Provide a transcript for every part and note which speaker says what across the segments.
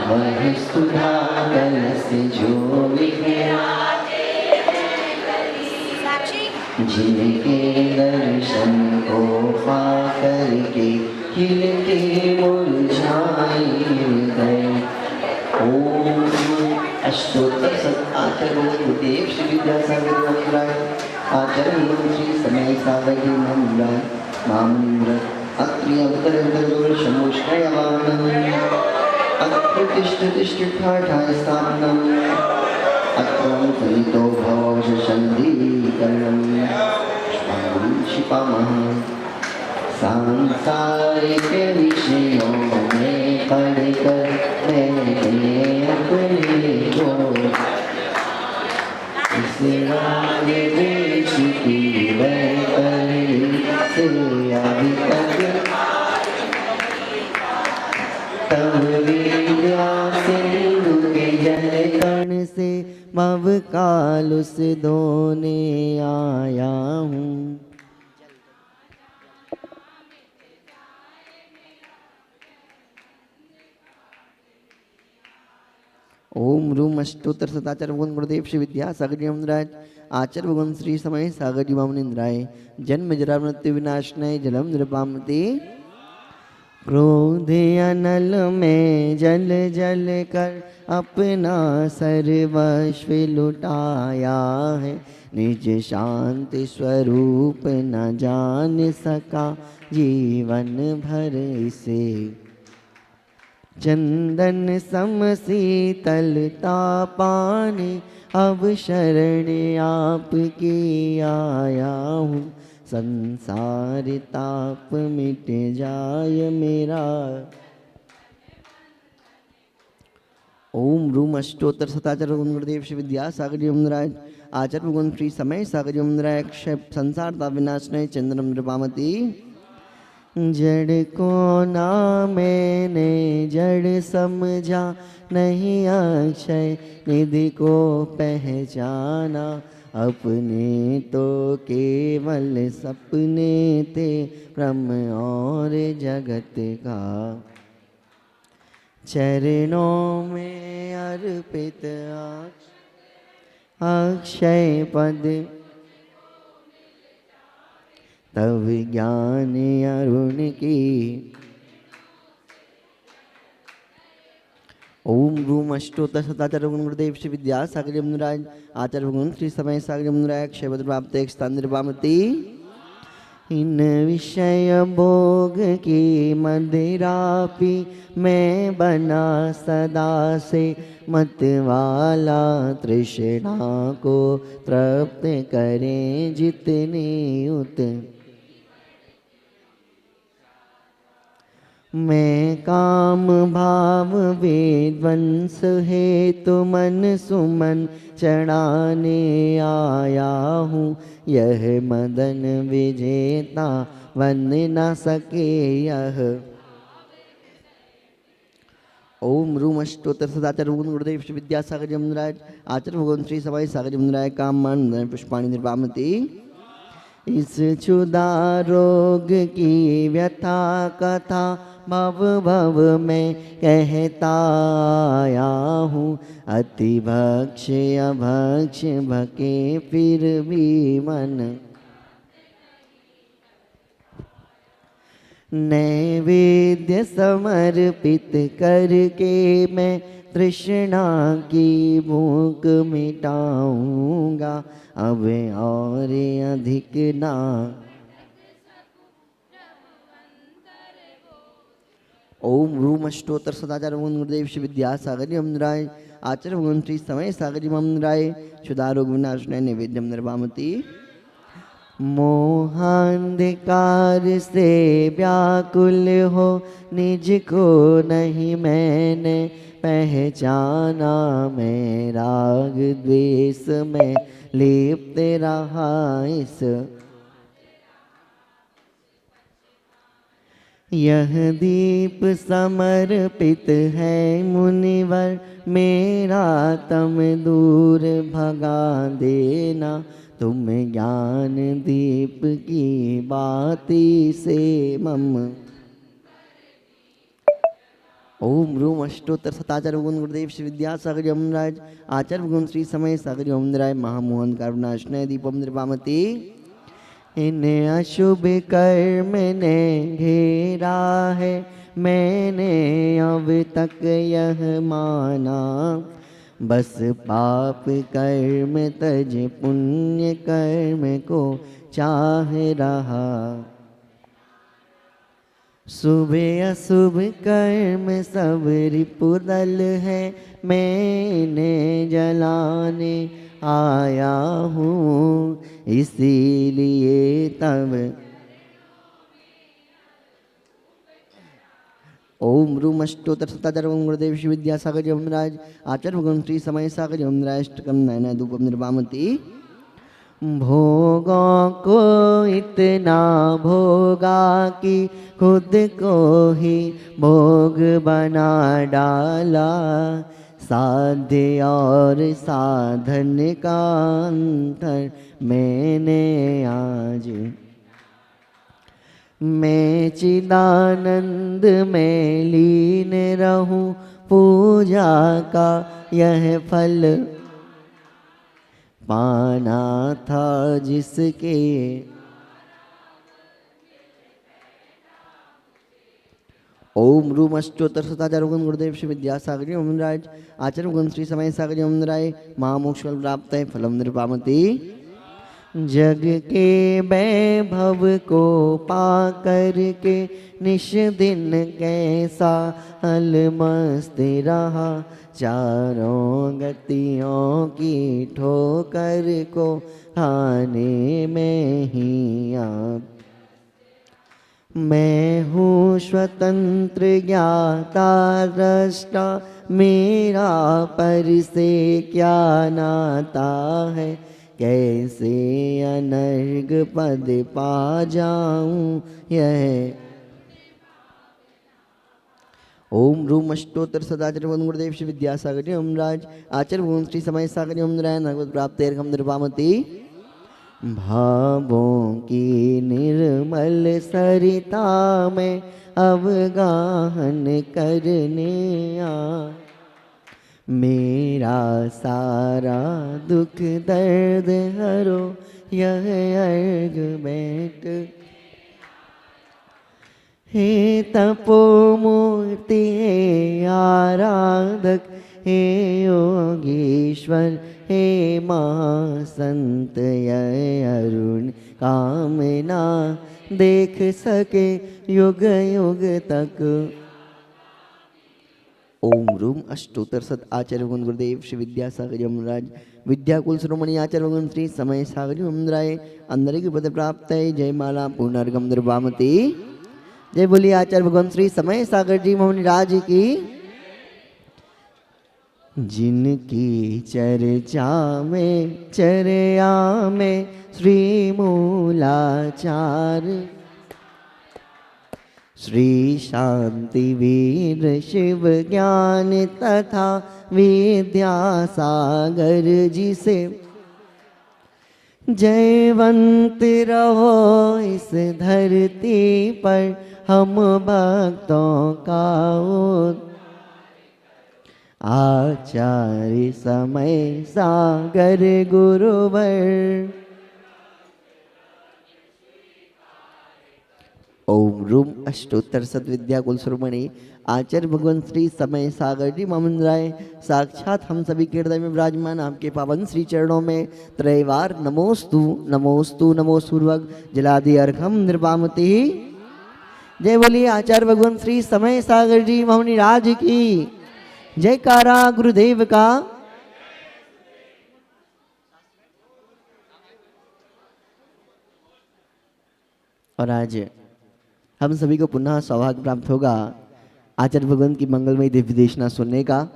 Speaker 1: वह सुधा कलश जो बिखराते जिनके दर्शन को पा करके खिलके मुरझाए गए। ओम अष्टोत्तर शत आचार्य गुरुदेव श्री विद्यासागर महाराज आचार्य श्री समय सागर महाराज मामून्द्र अत्रि अवतर शंभुष्णय वाहनम अत्र तिष्ठ तिष्ठ ठाठाय स्थापनम अत्रं सरितो भवश शंदीकरणम क्षिपामः सांसारिक विषयों में पढ़कर मैंने अपने को इस राग देश की वैतरणी से अभी तक तब विद्या सिंधु के जल कण से मव कालुस धोने आया हूँ। ओम रूम अष्टोत्तर शताचार्य भगवान गुरुदेव श्री विद्यासागर जी महाराज आचार्य भगवान श्री समय सागर जी मामनिंद्राय जन्म जरा मृत्यु विनाशनाय जलम नृपामते क्रोध अनल में जल जल कर अपना सर्वस्व लुटाया है। निज शांति स्वरूप न जान सका जीवन भर इसे। चंदन सम शीतलता पाने अब शरण आपकी आया हूँ। संसार ताप मिट जाय मेरा। ओम रूम अष्टोत्तर शताचार्य भगवान गुरुदेव श्री विद्यासागर जी महाराज आचार्य भगवान श्री समय सागर जी महाराज संसार ताप विनाशनाय चंद्रम नृपामती जड़ को ना मैंने जड़ समझा नहीं अक्षय निधि को पहचाना। अपने तो केवल सपने थे ब्रह्म और जगत का। चरणों में अर्पित अक्षय पद तब ज्ञान अरुण की। ओम रूम अष्टोत्तर शताचार्य भगवान गुरुदेव श्री विद्यासागर जी महाराज आचार्य भगवान श्री समय सागर महाराज क्षय प्राप्त एक स्थान निर्वामती। इन विषय भोग की मदिरा पी मैं बना सदा से मतवाला। तृष्णा को तृप्त करें जितने उत। मैं काम भाव विध्वंस हेतु मन सुमन चढ़ाने आया हूँ। यह मदन विजेता बन न सके यह। ओम रूम अष्टोत्तर सदाचार्य भगवान गुरुदेव श्री विद्यासागर जी महाराज आचार्य भगवान श्री सवाई सागर जी महाराज काम मान पुष्पाणि निर्वामती। इस क्षुधा रोग की व्यथा कथा भव भव में कहता आया हूँ। अति भक्ष अभक्ष भके फिर भी मन। नैवेद्य समर्पित करके मैं तृष्णा की भूख मिटाऊंगा। अब और अधिक ना। ओम रूम अष्टोत्तर सदाचार्य भगवान गुरुदेव श्री विद्यासागर जी महाराज आचार्य भगवान श्री समय सागर जी महाराज क्षुधारोग विनाशनाय नैवेद्यम निर्वामती। मोहांधकार से व्याकुल हो निज को नहीं मैंने पहचाना। मैं राग द्वेष में लिप्त रहा इस। यह दीप समर्पित है मुनिवर मेरा तम दूर भगा देना। तुम ज्ञान दीप की बाती से मम। ओम रूम अष्टोत्तर सताचार्य गुण गुरुदेव श्री विद्यासागर यमराज आचार्य गुण श्री समय सागर यमराय महामोहन करुणाशनय दीपम निर्वामती। इन्हें अशुभ कर्म ने घेरा है, मैंने अब तक यह माना। बस पाप कर्म तज पुण्य कर्म को चाह रहा। शुभ अशुभ कर्म सब रिपुदल है, मैंने जलाने आया हूँ। इसीलिए तब ओम रूम अष्टोत्तर सताचार्य ओम गुरुदेव श्री विद्यासागर यमराज आचार्य भगवान श्री समय सागर यमराज अष्टकम नयन धूपम निर्वामती। भोगों को इतना भोगा कि खुद को ही भोग बना डाला। साध्य और साधन का अंतर मैंने आज। मैं चिदानंद में लीन रहूं, पूजा का यह फल पाना था जिसके। ओम रूम अष्टोत्तर सताचार्य गुण गुरुदेव श्री विद्यासागर यमराज आचार्य गुण श्री समय सागर यमराय महामोक्ष फल प्राप्त है फलम निर्वामती। जग के वैभव को पा कर के निश दिन कैसा अलमस्त रहा। चारों गतियों की ठोकर को खाने में ही आप। मैं हूँ स्वतंत्र ज्ञाता दृष्टा, मेरा पर से क्या नाता है। कैसे अनर्ग पद पा जाऊं यह। ओम रूम अष्टोत्तर सदाचार्य गुरुदेव श्री विद्यासागर यमराज आचार्य गुण श्री समय सागर यमराय नगवत प्राप्त निर्वामती। भावों की निर्मल सरिता में अवगाहन करने आ। मेरा सारा दुख दर्द हरो यह अर्घ बैठ। हे तपोमूर्ति हे आराधक हे योगीश्वर हे महासंत यह अरुण कामना देख सके युग युग तक। ओम रूम अष्टोत्तर सत आचार्य गुण गुरुदेव श्री विद्यासागर यमराज विद्याकुल शिरोमणि आचार्य गुण श्री समय सागर यमराय अंदर की पद प्राप्त है। जय माला पुनर्गम निर्वामती। जय बोलिए आचार्य भगवान श्री समय सागर जी मोहन राज की। जिनकी चर्चा में चर्या में श्री मूलाचार श्री शांति वीर शिव ज्ञान तथा विद्यासागर जी से जयवंत रहो इस धरती पर हम भक्तों का। आचार्य समय सागर गुरुवर। ओम रूम अष्टोत्तर सद्विद्या कुल शिरोमणि आचार्य भगवान श्री समय सागर जी मोहन राय साक्षात हम सभी के हृदय में विराजमान आपके पावन श्री चरणों में त्रैवार नमोस्तु नमोस्तु नमोस्तुर्वग जलादि अर्घम निर्वामति। जय बोलिए आचार्य भगवान श्री समय सागर जी मोहन राज की। जयकारा गुरुदेव का। और आज हम सभी को पुनः सौभाग्य प्राप्त होगा आचार्य भगवान की मंगलमयी दिव्य देशना सुनने का।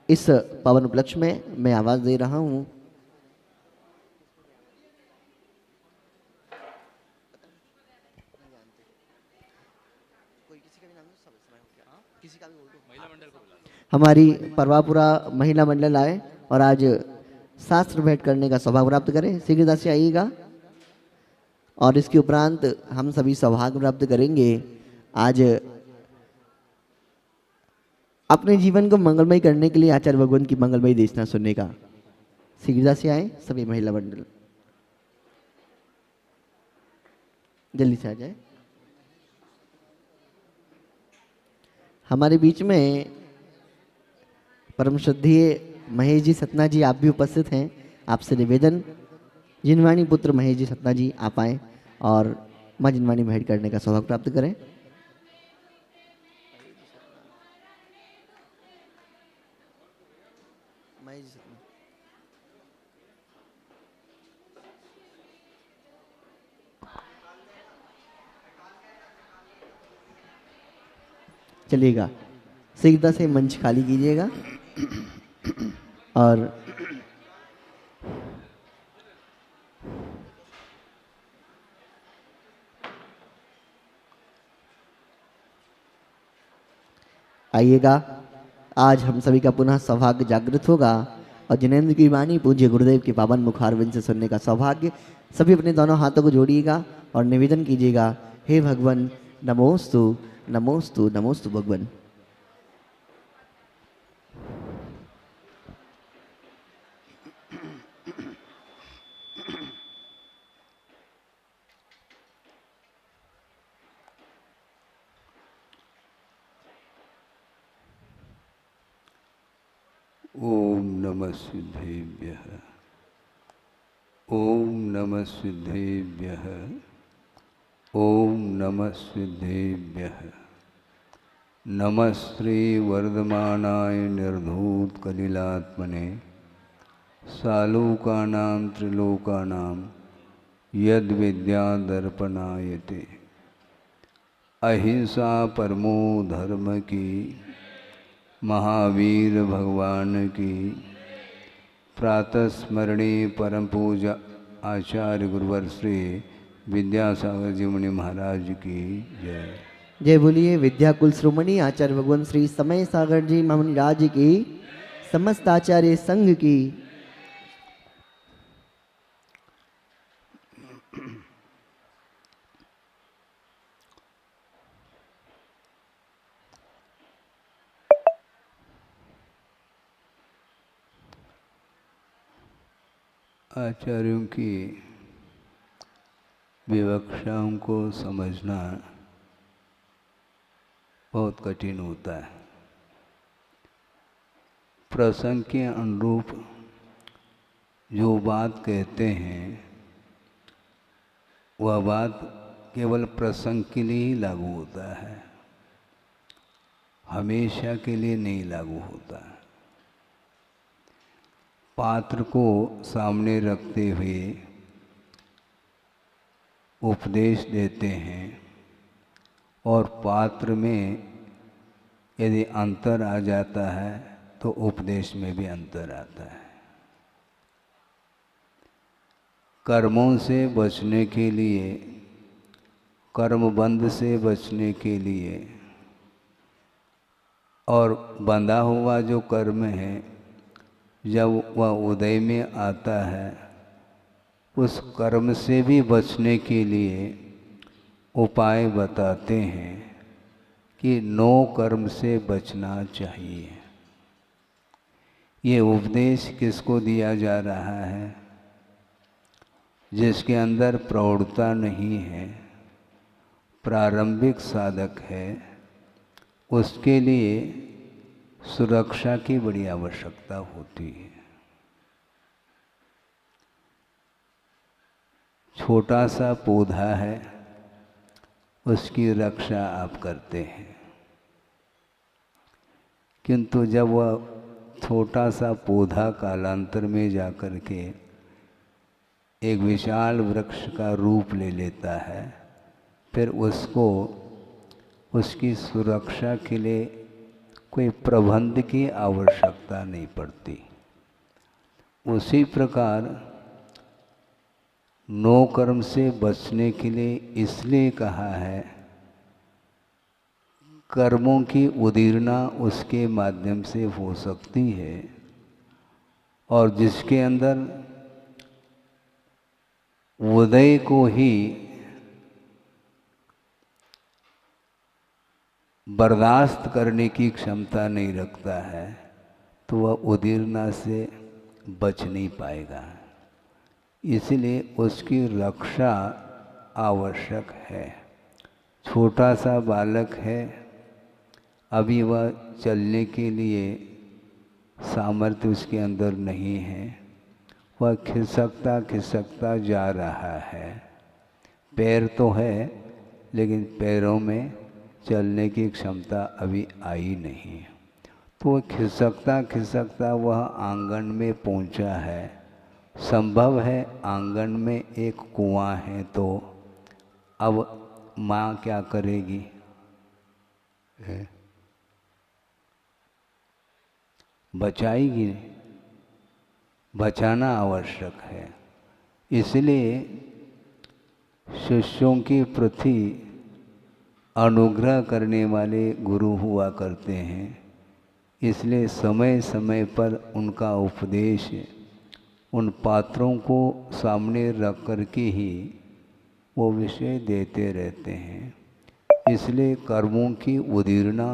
Speaker 1: इस पावन उपलक्ष्य में मैं आवाज दे रहा हूँ। हमारी परवापुरा महिला मंडल आए और आज शास्त्र भेंट करने का सौभाग्य प्राप्त करें। शीघ्रता से आइएगा और इसके उपरांत हम सभी सौभाग्य प्राप्त करेंगे। आज अपने जीवन को मंगलमय करने के लिए आचार्य भगवान की मंगलमय देशना सुनने का शीघ्रता से आए सभी महिला मंडल, जल्दी से आ जाए। हमारे बीच में परम श्रद्धेय महेश जी सतना जी आप भी उपस्थित हैं। आपसे निवेदन, जिनवाणी पुत्र महेश जी सतना जी आप आए और माँ जिनवाणी भेंट करने का सौभाग्य प्राप्त करें। चलिएगा, शीघ्रता से मंच खाली कीजिएगा और आइएगा। आज हम सभी का पुनः सौभाग्य जागृत होगा और जिनेंद्र की वाणी पूज्य गुरुदेव के पावन मुखारविंद से सुनने का सौभाग्य। सभी अपने दोनों हाथों को जोड़िएगा और निवेदन कीजिएगा, हे भगवान नमोस्तु नमोस्तु नमोस्तु भगवान।
Speaker 2: ओम नमः सिद्धेभ्यः, ओम नमः सिद्धेभ्यः, ओम नमः सिद्धेभ्यः। नमः श्री वर्धमानाय निर्धूत कलिलात्मने सालोकानां त्रिलोकानां यद विद्या दर्पणायते। अहिंसा परमो धर्म की महावीर भगवान की प्रातः स्मरणी परम पूजा आचार्य गुरुवर श्री विद्यासागर जी मुनि महाराज की जय।
Speaker 1: जय बोलिए विद्याकुल श्रोमणी आचार्य भगवान श्री समय सागर जी महाराज की, समस्त आचार्य संघ की।
Speaker 2: आचार्यों की विवक्षाओं को समझना बहुत कठिन होता है। प्रसंग के अनुरूप जो बात कहते हैं वह बात केवल प्रसंग के लिए ही लागू होता है, हमेशा के लिए नहीं लागू होता। पात्र को सामने रखते हुए उपदेश देते हैं और पात्र में यदि अंतर आ जाता है तो उपदेश में भी अंतर आता है। कर्मों से बचने के लिए, कर्मबंध से बचने के लिए और बंधा हुआ जो कर्म है जब वह उदय में आता है उस कर्म से भी बचने के लिए उपाय बताते हैं कि 9 कर्म से बचना चाहिए। ये उपदेश किसको दिया जा रहा है? जिसके अंदर प्रौढ़ता नहीं है, प्रारंभिक साधक है, उसके लिए सुरक्षा की बड़ी आवश्यकता होती है। छोटा सा पौधा है, उसकी रक्षा आप करते हैं, किंतु जब वह छोटा सा पौधा कालांतर में जाकर के एक विशाल वृक्ष का रूप ले लेता है, फिर उसको उसकी सुरक्षा के लिए कोई प्रबंध की आवश्यकता नहीं पड़ती। उसी प्रकार 9 कर्म से बचने के लिए इसलिए कहा है, कर्मों की उदीरना उसके माध्यम से हो सकती है और जिसके अंदर उदय को ही बर्दाश्त करने की क्षमता नहीं रखता है तो वह उदीरना से बच नहीं पाएगा। इसलिए उसकी रक्षा आवश्यक है। छोटा सा बालक है, अभी वह चलने के लिए सामर्थ्य उसके अंदर नहीं है, वह खिसकता खिसकता जा रहा है। पैर तो है लेकिन पैरों में चलने की क्षमता अभी आई नहीं। तो वह खिसकता खिसकता वह आंगन में पहुंचा है। संभव है आंगन में एक कुआं है, तो अब माँ क्या करेगी? बचाएगी, बचाना आवश्यक है। इसलिए शिष्यों के प्रति अनुग्रह करने वाले गुरु हुआ करते हैं। इसलिए समय समय पर उनका उपदेश उन पात्रों को सामने रख कर के ही वो विषय देते रहते हैं। इसलिए कर्मों की उदीरना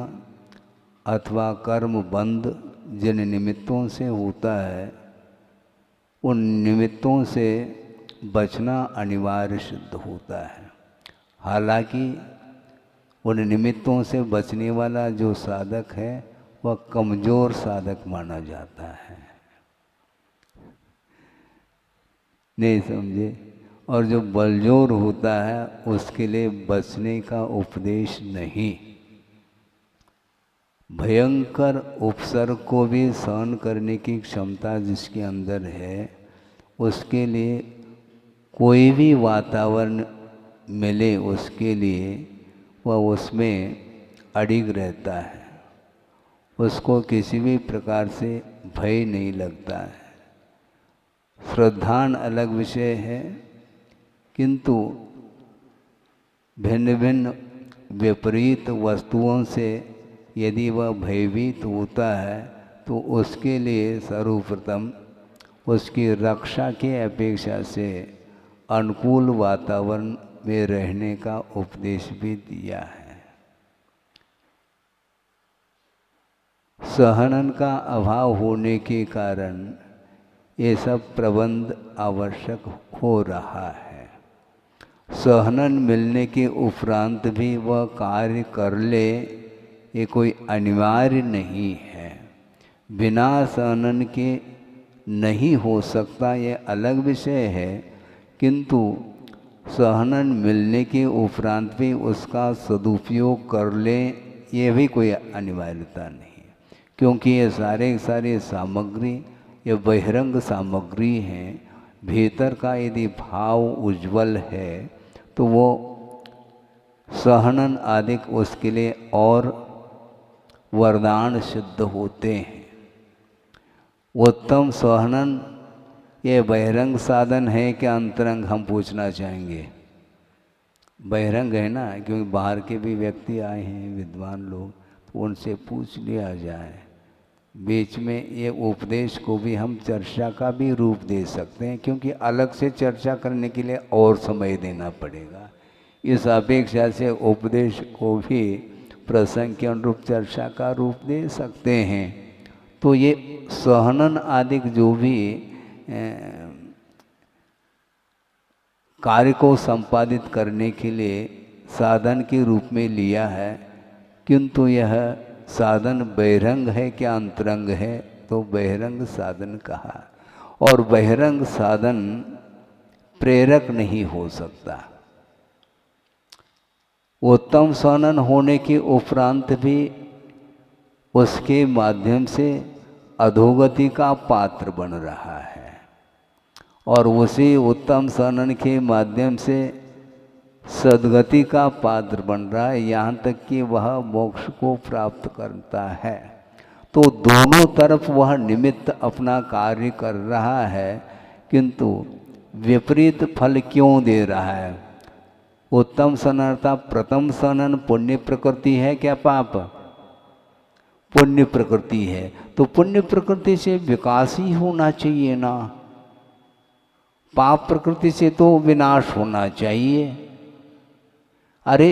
Speaker 2: अथवा कर्म बंद जिन निमित्तों से होता है, उन निमित्तों से बचना अनिवार्य सिद्ध होता है। हालांकि उन निमित्तों से बचने वाला जो साधक है वह कमज़ोर साधक माना जाता है, नहीं समझे? और जो बलजोर होता है उसके लिए बचने का उपदेश नहीं। भयंकर उपसर्ग को भी सहन करने की क्षमता जिसके अंदर है, उसके लिए कोई भी वातावरण मिले उसके लिए वह उसमें अडिग रहता है। उसको किसी भी प्रकार से भय नहीं लगता है। श्रद्धान अलग विषय है, किंतु भिन्न भिन्न विपरीत वस्तुओं से यदि वह भयभीत होता है तो उसके लिए सर्वप्रथम उसकी रक्षा की अपेक्षा से अनुकूल वातावरण में रहने का उपदेश भी दिया है। सहनन का अभाव होने के कारण ये सब प्रबंध आवश्यक हो रहा है। सहनन मिलने के उपरांत भी वह कार्य कर ले, ये कोई अनिवार्य नहीं है। बिना सहनन के नहीं हो सकता, ये अलग विषय है, किंतु सहनन मिलने के उपरांत भी उसका सदुपयोग कर ले, ये भी कोई अनिवार्यता नहीं है। क्योंकि ये सारे सामग्री ये बहिरंग सामग्री हैं। भीतर का यदि भाव उज्जवल है तो वो सहनन आदि उसके लिए और वरदान सिद्ध होते हैं। उत्तम सहनन ये बहिरंग साधन है कि अंतरंग, हम पूछना चाहेंगे। बहिरंग है ना, क्योंकि बाहर के भी व्यक्ति आए हैं विद्वान लोग, तो उनसे पूछ लिया जाए। बीच में ये उपदेश को भी हम चर्चा का भी रूप दे सकते हैं, क्योंकि अलग से चर्चा करने के लिए और समय देना पड़ेगा। इस अपेक्षा से उपदेश को भी प्रसंग के अनुरूप चर्चा का रूप दे सकते हैं। तो ये सहनन आदि जो भी कार्य को संपादित करने के लिए साधन के रूप में लिया है, किंतु यह साधन बहिरंग है क्या अंतरंग है? तो बहिरंग साधन कहा। और बहिरंग साधन प्रेरक नहीं हो सकता। उत्तम सहनन होने के उपरांत भी उसके माध्यम से अधोगति का पात्र बन रहा है, और उसी उत्तम सहनन के माध्यम से सद्गति का पात्र बन रहा है, यहाँ तक कि वह मोक्ष को प्राप्त करता है। तो दोनों तरफ वह निमित्त अपना कार्य कर रहा है, किंतु विपरीत फल क्यों दे रहा है? उत्तम सहनता प्रथम सहनन पुण्य प्रकृति है क्या पाप? पुण्य प्रकृति है। तो पुण्य प्रकृति से विकास ही होना चाहिए ना, पाप प्रकृति से तो विनाश होना चाहिए। अरे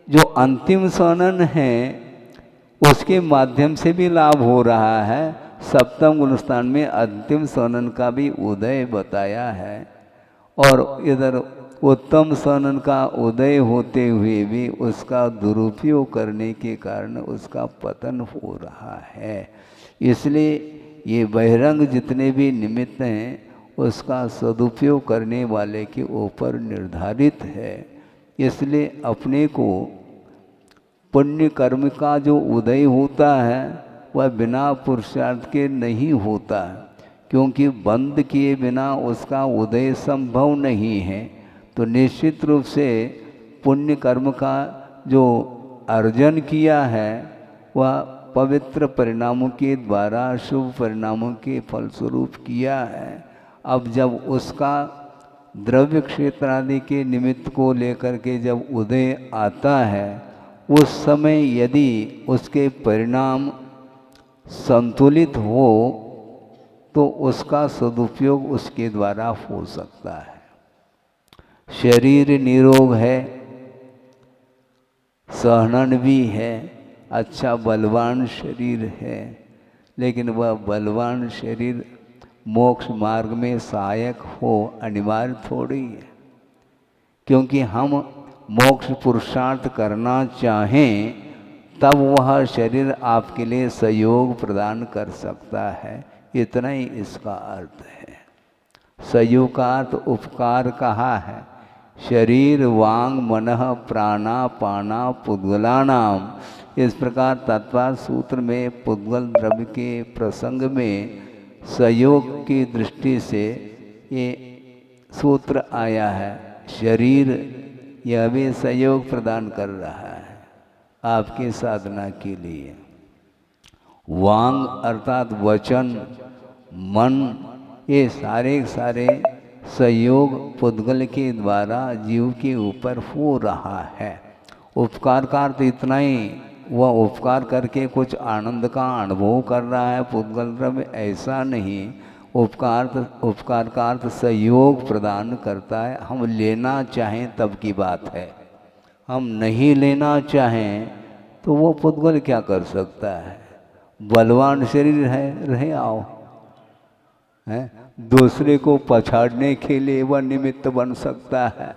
Speaker 2: जो अंतिम सनन है उसके माध्यम से भी लाभ हो रहा है। सप्तम गुणस्थान में अंतिम सनन का भी उदय बताया है, और इधर उत्तम सनन का उदय होते हुए भी उसका दुरुपयोग करने के कारण उसका पतन हो रहा है। इसलिए ये बहिरंग जितने भी निमित्त हैं उसका सदुपयोग करने वाले के ऊपर निर्धारित है। इसलिए अपने को पुण्य कर्म का जो उदय होता है वह बिना पुरुषार्थ के नहीं होता, क्योंकि बंद किए बिना उसका उदय संभव नहीं है। तो निश्चित रूप से पुण्य कर्म का जो अर्जन किया है वह पवित्र परिणामों के द्वारा शुभ परिणामों के फलस्वरूप किया है। अब जब उसका द्रव्य क्षेत्र आदि के निमित्त को लेकर के जब उदय आता है, उस समय यदि उसके परिणाम संतुलित हो तो उसका सदुपयोग उसके द्वारा हो सकता है। शरीर निरोग है, सहनन भी है, अच्छा बलवान शरीर है, लेकिन वह बलवान शरीर मोक्ष मार्ग में सहायक हो अनिवार्य थोड़ी है। क्योंकि हम मोक्ष पुरुषार्थ करना चाहें तब वह शरीर आपके लिए सहयोग प्रदान कर सकता है, इतना ही इसका अर्थ है। सहयोग का अर्थ उपकार कहा है। शरीर वांग मनः प्राणा पाना पुद्गलानाम, इस प्रकार तत्वार्थ सूत्र में पुद्गल द्रव्य के प्रसंग में सहयोग की दृष्टि से ये सूत्र आया है। शरीर यह भी सहयोग प्रदान कर रहा है आपकी साधना के लिए। वांग अर्थात वचन, मन, ये सारे सहयोग पुद्गल के द्वारा जीव के ऊपर हो रहा है। उपकार का अर्थ इतना ही, वह उपकार करके कुछ आनंद का अनुभव कर रहा है पुद्गल द्रव्य, ऐसा नहीं। उपकार का अर्थ सहयोग प्रदान करता है। हम लेना चाहें तब की बात है, हम नहीं लेना चाहें तो वो पुद्गल क्या कर सकता है। बलवान शरीर है, रहे आओ है, दूसरे को पछाड़ने के लिए वह निमित्त बन सकता है।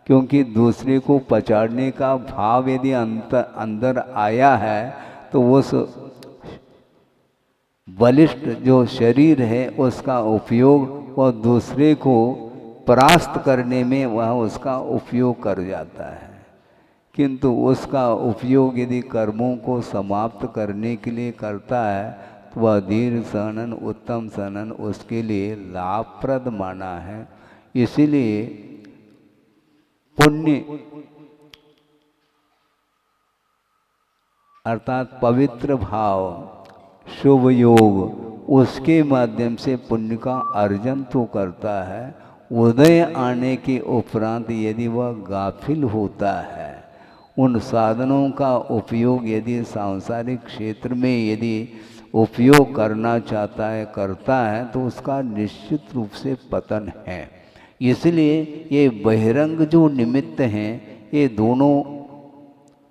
Speaker 2: क्योंकि दूसरे को पछाड़ने का भाव यदि अंदर आया है तो उस बलिष्ठ जो शरीर है उसका उपयोग वह दूसरे को परास्त करने में वह उसका उपयोग कर जाता है। किंतु उसका उपयोग यदि कर्मों को समाप्त करने के लिए करता है तो वह दीर्घ सहनन, उत्तम सहनन उसके लिए लाभप्रद माना है। इसीलिए पुण्य अर्थात पवित्र भाव, शुभ योग, उसके माध्यम से पुण्य का अर्जन तो करता है। उदय आने के उपरांत यदि वह गाफिल होता है, उन साधनों का उपयोग यदि सांसारिक क्षेत्र में यदि उपयोग करना चाहता है, करता है, तो उसका निश्चित रूप से पतन है। इसलिए ये बहिरंग जो निमित्त हैं, ये दोनों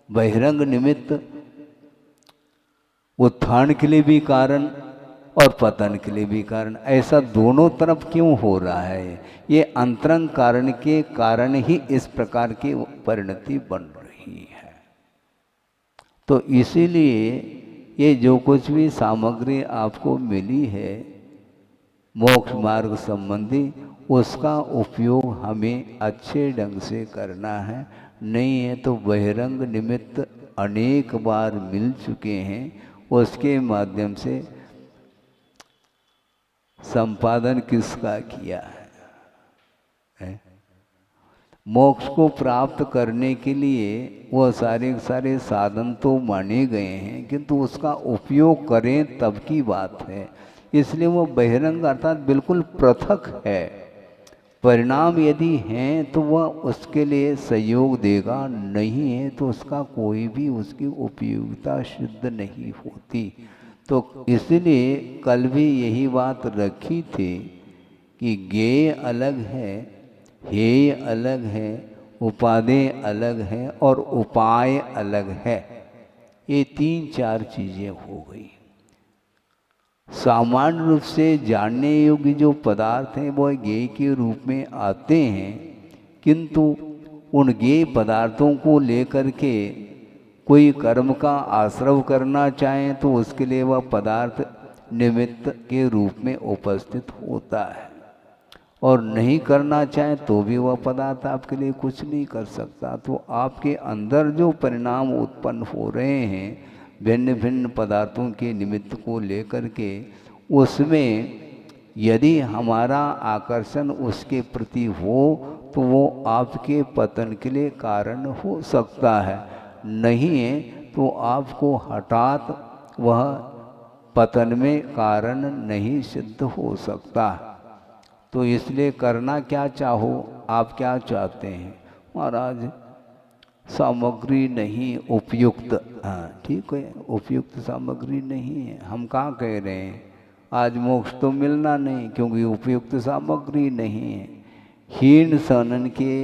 Speaker 2: बहिरंग निमित्त उत्थान के लिए भी कारण और पतन के लिए भी कारण, ऐसा दोनों तरफ क्यों हो रहा है। ये अंतरंग कारण के कारण ही इस प्रकार की परिणति बन रही है। तो इसीलिए ये जो कुछ भी सामग्री आपको मिली है मोक्ष मार्ग संबंधी, उसका उपयोग हमें अच्छे ढंग से करना है। नहीं है तो बहिरंग निमित्त अनेक बार मिल चुके हैं, उसके माध्यम से संपादन किसका किया है? मोक्ष को प्राप्त करने के लिए वह सारे साधन तो माने गए हैं, किंतु उसका उपयोग करें तब की बात है। इसलिए वह बहिरंग अर्थात बिल्कुल पृथक है। परिणाम यदि हैं तो वह उसके लिए सहयोग देगा, नहीं है तो उसका कोई भी उसकी उपयोगिता सिद्ध नहीं होती। तो इसलिए कल भी यही बात रखी थी कि ज्ञेय अलग है, हेय अलग है, उपादेय अलग है और उपाय अलग है। ये 3-4 चीज़ें हो गई। सामान्य रूप से जानने योग्य जो पदार्थ हैं वो ज्ञेय के रूप में आते हैं, किंतु उन ज्ञेय पदार्थों को लेकर के कोई कर्म का आश्रव करना चाहें तो उसके लिए वह पदार्थ निमित्त के रूप में उपस्थित होता है, और नहीं करना चाहें तो भी वह पदार्थ आपके लिए कुछ नहीं कर सकता। तो आपके अंदर जो परिणाम उत्पन्न हो रहे हैं भिन्न भिन्न पदार्थों के निमित्त को लेकर के, उसमें यदि हमारा आकर्षण उसके प्रति हो तो वो आपके पतन के लिए कारण हो सकता है, नहीं है तो आपको हठात वह पतन में कारण नहीं सिद्ध हो सकता। तो इसलिए करना क्या चाहो, आप क्या चाहते हैं? महाराज सामग्री नहीं उपयुक्त, हाँ ठीक है, उपयुक्त सामग्री नहीं है। हम कहाँ कह रहे हैं आज मोक्ष तो मिलना नहीं क्योंकि उपयुक्त सामग्री नहीं है। हीन सनन के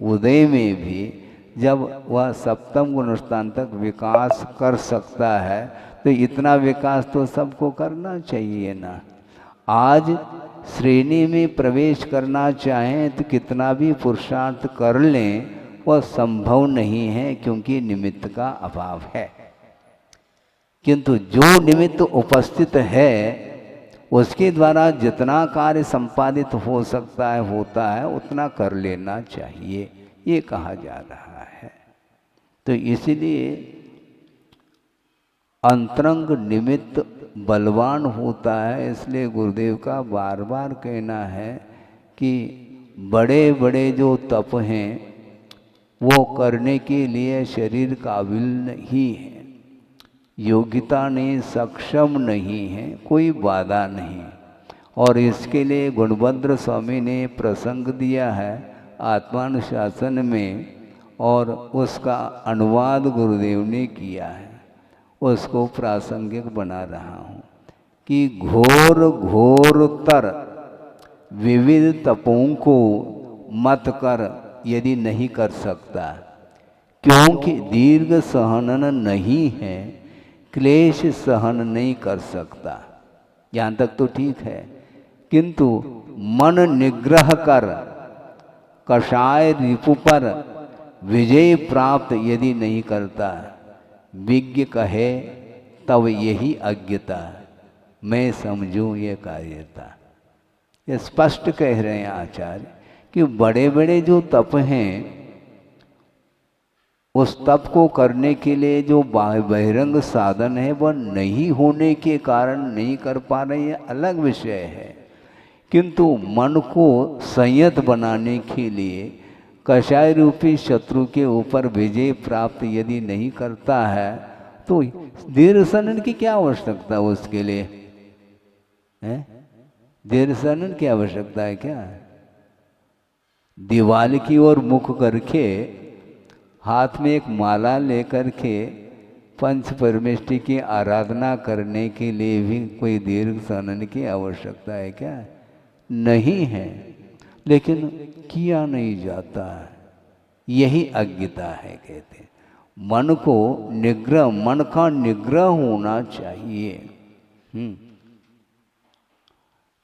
Speaker 2: उदय में भी जब वह सप्तम गुणस्थान तक विकास कर सकता है तो इतना विकास तो सबको करना चाहिए ना। आज श्रेणी में प्रवेश करना चाहें तो कितना भी पुरुषार्थ कर लें वह संभव नहीं है क्योंकि निमित्त का अभाव है। किंतु जो निमित्त उपस्थित है उसके द्वारा जितना कार्य संपादित हो सकता है होता है, उतना कर लेना चाहिए, ये कहा जा रहा है। तो इसलिए अंतरंग निमित्त बलवान होता है। इसलिए गुरुदेव का बार बार कहना है कि बड़े बड़े जो तप हैं वो करने के लिए शरीर काबिल नहीं है, योग्यता नहीं, सक्षम नहीं है, कोई बाधा नहीं। और इसके लिए गुणभद्र स्वामी ने प्रसंग दिया है आत्मानुशासन में, और उसका अनुवाद गुरुदेव ने किया है, उसको प्रासंगिक बना रहा हूँ कि घोर घोरतर विविध तपों को मत कर यदि नहीं कर सकता, क्योंकि दीर्घ सहनन नहीं है, क्लेश सहन नहीं कर सकता। यहाँ तक तो ठीक है, किंतु मन निग्रह कर कषाय रिपु पर विजय प्राप्त यदि नहीं करता, विज्ञ कहे तब यही अज्ञता, मैं समझूं ये कार्यता। ये स्पष्ट कह रहे हैं आचार्य कि बड़े बड़े जो तप हैं उस तप को करने के लिए जो बहिरंग साधन है वह नहीं होने के कारण नहीं कर पा रहे हैं, अलग विषय है। किंतु मन को संयत बनाने के लिए कषाय रूपी शत्रु के ऊपर विजय प्राप्त यदि नहीं करता है तो दीर्घ सनन की क्या आवश्यकता उसके लिए है? दीर्घ सनन की आवश्यकता है क्या? दीवाल की ओर मुख करके हाथ में एक माला लेकर के पंच परमेष्टि की आराधना करने के लिए भी कोई दीर्घ सनन की आवश्यकता है क्या? नहीं है, लेकिन किया नहीं जाता है, यही अज्ञता है। कहते हैं मन को निग्रह, मन का निग्रह होना चाहिए।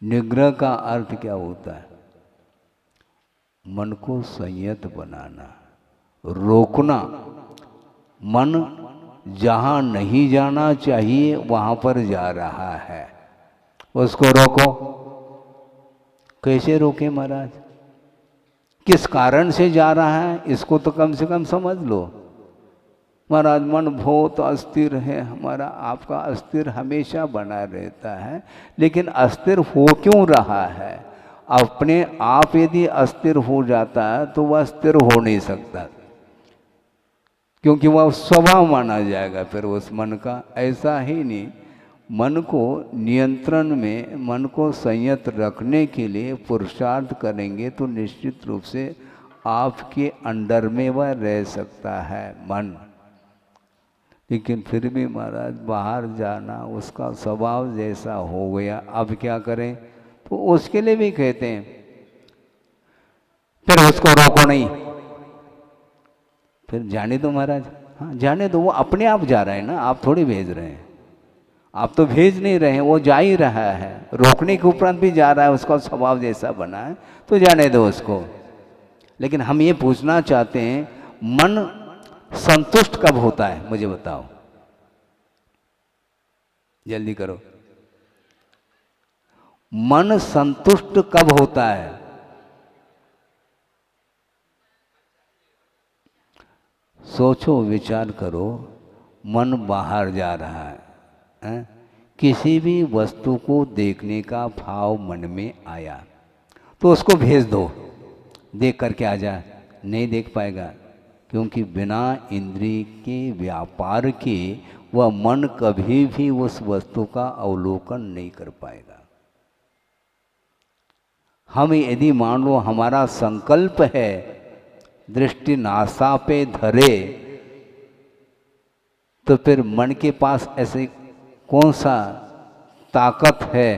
Speaker 2: निग्रह का अर्थ क्या होता है? मन को संयत बनाना, रोकना। मन जहाँ नहीं जाना चाहिए वहाँ पर जा रहा है, उसको रोको। कैसे रोके महाराज? किस कारण से जा रहा है इसको तो कम से कम समझ लो। महाराज मन बहुत अस्थिर है हमारा, आपका अस्थिर हमेशा बना रहता है, लेकिन अस्थिर हो क्यों रहा है? अपने आप यदि अस्थिर हो जाता है तो वह स्थिर हो नहीं सकता, क्योंकि वह स्वभाव माना जाएगा फिर उस मन का। ऐसा ही नहीं, मन को नियंत्रण में, मन को संयत रखने के लिए पुरुषार्थ करेंगे तो निश्चित रूप से आपके अंडर में वह रह सकता है मन। लेकिन फिर भी महाराज बाहर जाना उसका स्वभाव जैसा हो गया, अब क्या करें? तो उसके लिए भी कहते हैं फिर उसको रोको नहीं, फिर जाने दो महाराज। हाँ जाने दो, वो अपने आप जा रहा है ना, आप थोड़ी भेज रहे हैं। आप तो भेज नहीं रहे हैं, वो जा ही रहा है, रोकने के उपरांत भी जा रहा है, उसका स्वभाव जैसा बना है तो जाने दो उसको। लेकिन हम ये पूछना चाहते हैं, मन संतुष्ट कब होता है, मुझे बताओ, जल्दी करो। मन संतुष्ट कब होता है? सोचो, विचार करो। मन बाहर जा रहा है? किसी भी वस्तु को देखने का भाव मन में आया तो उसको भेज दो, देख करके आ जा। नहीं देख पाएगा, क्योंकि बिना इंद्रिय के व्यापार के वह मन कभी भी उस वस्तु का अवलोकन नहीं कर पाएगा। हम यदि मान लो हमारा संकल्प है दृष्टि नासा पे धरे, तो फिर मन के पास ऐसे कौन सा ताकत है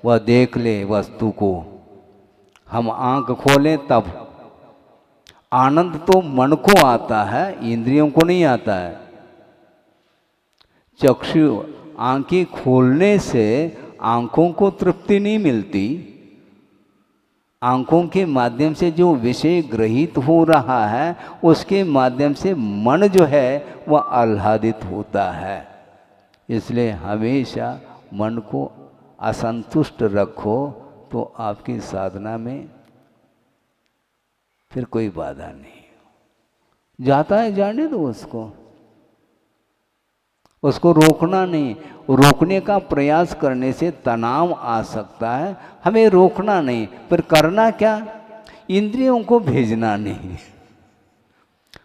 Speaker 2: वह देख ले वस्तु को। हम आंख खोलें तब आनंद तो मन को आता है, इंद्रियों को नहीं आता है। चक्षु आंखें खोलने से आंखों को तृप्ति नहीं मिलती, आंखों के माध्यम से जो विषय ग्रहित हो रहा है उसके माध्यम से मन जो है वह आह्लादित होता है। इसलिए हमेशा मन को असंतुष्ट रखो तो आपकी साधना में फिर कोई बाधा नहीं। जाता है जाने दो उसको, उसको रोकना नहीं। रोकने का प्रयास करने से तनाव आ सकता है, हमें रोकना नहीं। पर करना क्या? इंद्रियों को भेजना नहीं।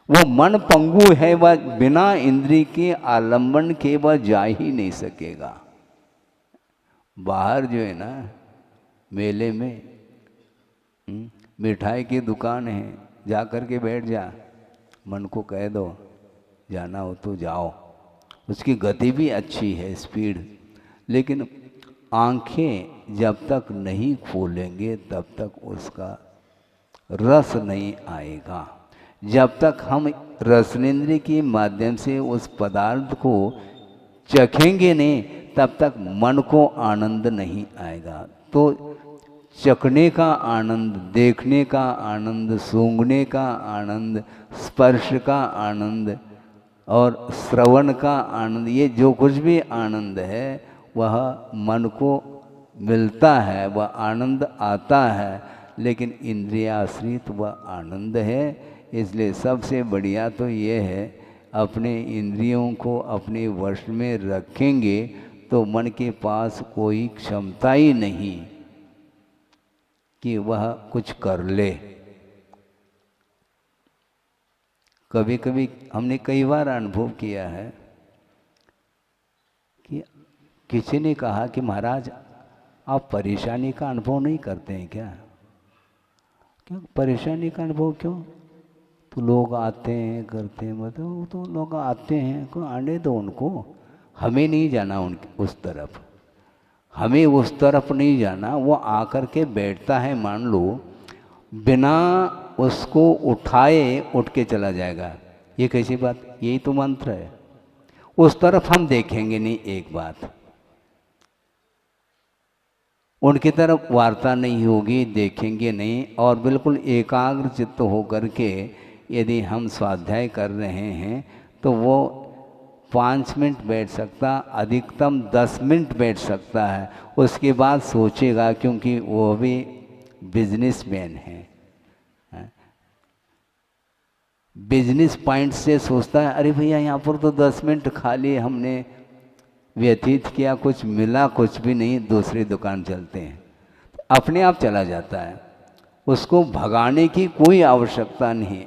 Speaker 2: वो मन पंगु है, वह बिना इंद्रिय के आलंबन के वह जा ही नहीं सकेगा। बाहर जो है ना मेले में मिठाई की दुकान है, जा कर के बैठ जा, मन को कह दो जाना हो तो जाओ। उसकी गति भी अच्छी है, स्पीड, लेकिन आंखें जब तक नहीं खोलेंगे तब तक उसका रस नहीं आएगा। जब तक हम रसनेन्द्रिय के माध्यम से उस पदार्थ को चखेंगे नहीं तब तक मन को आनंद नहीं आएगा। तो चखने का आनंद, देखने का आनंद, सूंघने का आनंद, स्पर्श का आनंद और श्रवण का आनंद, ये जो कुछ भी आनंद है वह मन को मिलता है, वह आनंद आता है, लेकिन इंद्रियाश्रित वह आनंद है। इसलिए सबसे बढ़िया तो ये है, अपने इंद्रियों को अपने वश में रखेंगे तो मन के पास कोई क्षमता ही नहीं कि वह कुछ कर ले। कभी कभी हमने कई बार अनुभव किया है कि किसी ने कहा कि महाराज आप परेशानी का अनुभव नहीं करते हैं क्या? क्यों परेशानी का अनुभव क्यों? तो लोग आते हैं करते हैं, मतलब वो तो लोग आते हैं, को आने दो उनको, हमें नहीं जाना उस तरफ, हमें उस तरफ नहीं जाना। वो आकर के बैठता है, मान लो बिना उसको उठाए उठ के चला जाएगा, ये कैसी बात? यही तो मंत्र है। उस तरफ हम देखेंगे नहीं, एक बात, उनकी तरफ वार्ता नहीं होगी, देखेंगे नहीं, और बिल्कुल एकाग्र चित्त होकर के यदि हम स्वाध्याय कर रहे हैं तो वो 5 मिनट बैठ सकता, अधिकतम 10 मिनट बैठ सकता है। उसके बाद सोचेगा, क्योंकि वो भी बिजनेसमैन है, बिजनेस पॉइंट से सोचता है, अरे भैया यहाँ पर तो 10 मिनट खाली हमने व्यतीत किया, कुछ मिला कुछ भी नहीं, दूसरी दुकान चलते हैं, अपने आप चला जाता है। उसको भगाने की कोई आवश्यकता नहीं।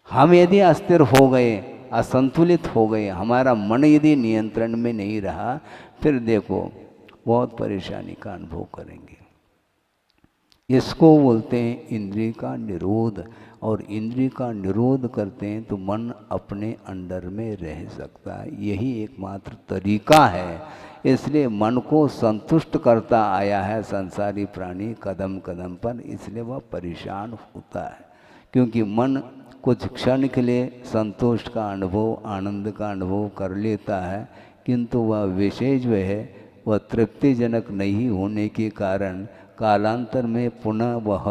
Speaker 2: हम यदि अस्थिर हो गए, असंतुलित हो गए, हमारा मन यदि नियंत्रण में नहीं रहा, फिर देखो बहुत परेशानी का अनुभव करेंगे। इसको बोलते हैं इंद्रिय का निरोध, और इंद्रिय का निरोध करते हैं तो मन अपने अंडर में रह सकता है। यही एकमात्र तरीका है। इसलिए मन को संतुष्ट करता आया है संसारी प्राणी कदम कदम पर, इसलिए वह परेशान होता है, क्योंकि मन कुछ क्षण के लिए संतोष का अनुभव, आनंद का अनुभव कर लेता है, किंतु वह विशेष जो है वह तृप्तिजनक नहीं होने के कारण कालांतर में पुनः वह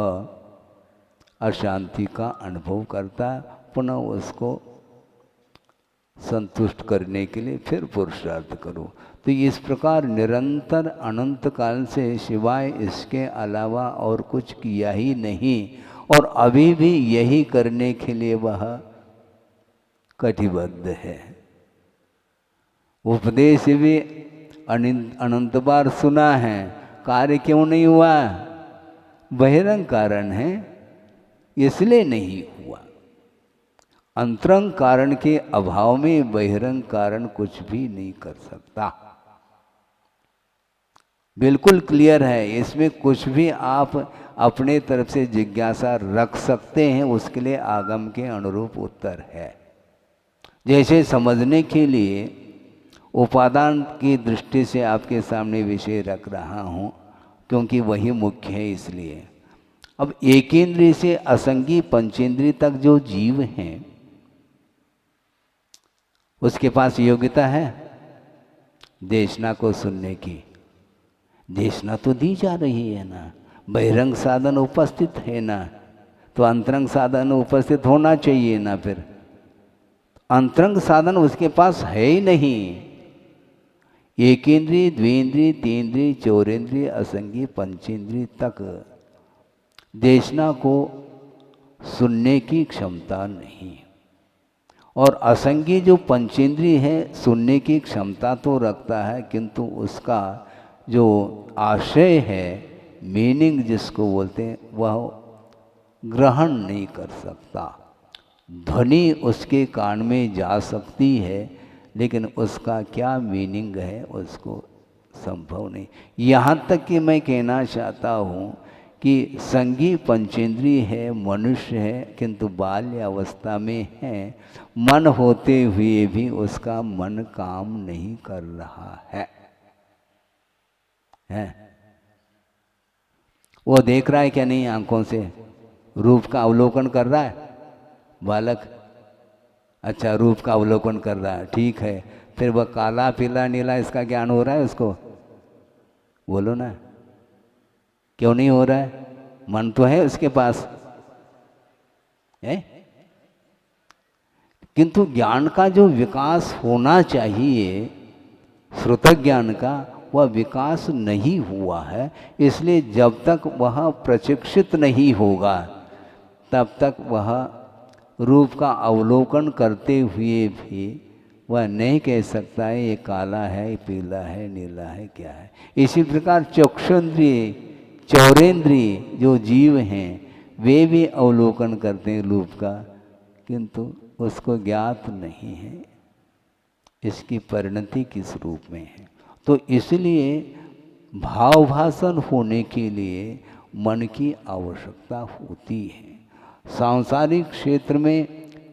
Speaker 2: अशांति का अनुभव करता है। पुनः उसको संतुष्ट करने के लिए फिर पुरुषार्थ करो। तो इस प्रकार निरंतर अनंत काल से सिवाय इसके अलावा और कुछ किया ही नहीं, और अभी भी यही करने के लिए वह कटिबद्ध है। उपदेश भी अनंत बार सुना है, कार्य क्यों नहीं हुआ? बहिरंग कारण है, इसलिए नहीं हुआ। अंतरंग कारण के अभाव में बहिरंग कारण कुछ भी नहीं कर सकता। बिल्कुल क्लियर है, इसमें कुछ भी आप अपने तरफ से जिज्ञासा रख सकते हैं, उसके लिए आगम के अनुरूप उत्तर है। जैसे समझने के लिए उपादान की दृष्टि से आपके सामने विषय रख रहा हूँ, क्योंकि वही मुख्य है। इसलिए अब एकेंद्रिय से असंगी पंचेंद्रिय तक जो जीव हैं, उसके पास योग्यता है देशना को सुनने की। देशना तो दी जा रही है ना, बहिरंग साधन उपस्थित है ना, तो अंतरंग साधन उपस्थित होना चाहिए ना। फिर अंतरंग साधन उसके पास है ही नहीं। एकेंद्रिय, द्विंद्रिय, तीन्द्रिय, चौरेंद्रिय, असंगी पंचेंद्रिय तक देशना को सुनने की क्षमता नहीं। और असंगी जो पंचेंद्रिय है सुनने की क्षमता तो रखता है, किंतु उसका जो आशय है, मीनिंग जिसको बोलते हैं, वह ग्रहण नहीं कर सकता। ध्वनि उसके कान में जा सकती है, लेकिन उसका क्या मीनिंग है उसको संभव नहीं। यहाँ तक कि मैं कहना चाहता हूँ कि संगी पंचेंद्रिय है, मनुष्य है, किंतु बाल्य अवस्था में है। मन होते हुए भी उसका मन काम नहीं कर रहा है। वो देख रहा है क्या नहीं आंखों से? रूप का अवलोकन कर रहा है बालक? अच्छा, रूप का अवलोकन कर रहा है, ठीक है। फिर वह काला पीला नीला इसका ज्ञान हो रहा है उसको? बोलो ना, क्यों नहीं हो रहा है? मन तो है उसके पास है, किंतु ज्ञान का जो विकास होना चाहिए, श्रुतक ज्ञान का, वह विकास नहीं हुआ है। इसलिए जब तक वह प्रशिक्षित नहीं होगा तब तक वह रूप का अवलोकन करते हुए भी वह नहीं कह सकता है ये काला है, पीला है, नीला है, क्या है। इसी प्रकार चक्षुन्द्रिय, चौरेंद्रिय जो जीव हैं वे भी अवलोकन करते हैं रूप का, किंतु उसको ज्ञात नहीं है इसकी परिणति किस रूप में है। तो इसलिए भावभाषण होने के लिए मन की आवश्यकता होती है। सांसारिक क्षेत्र में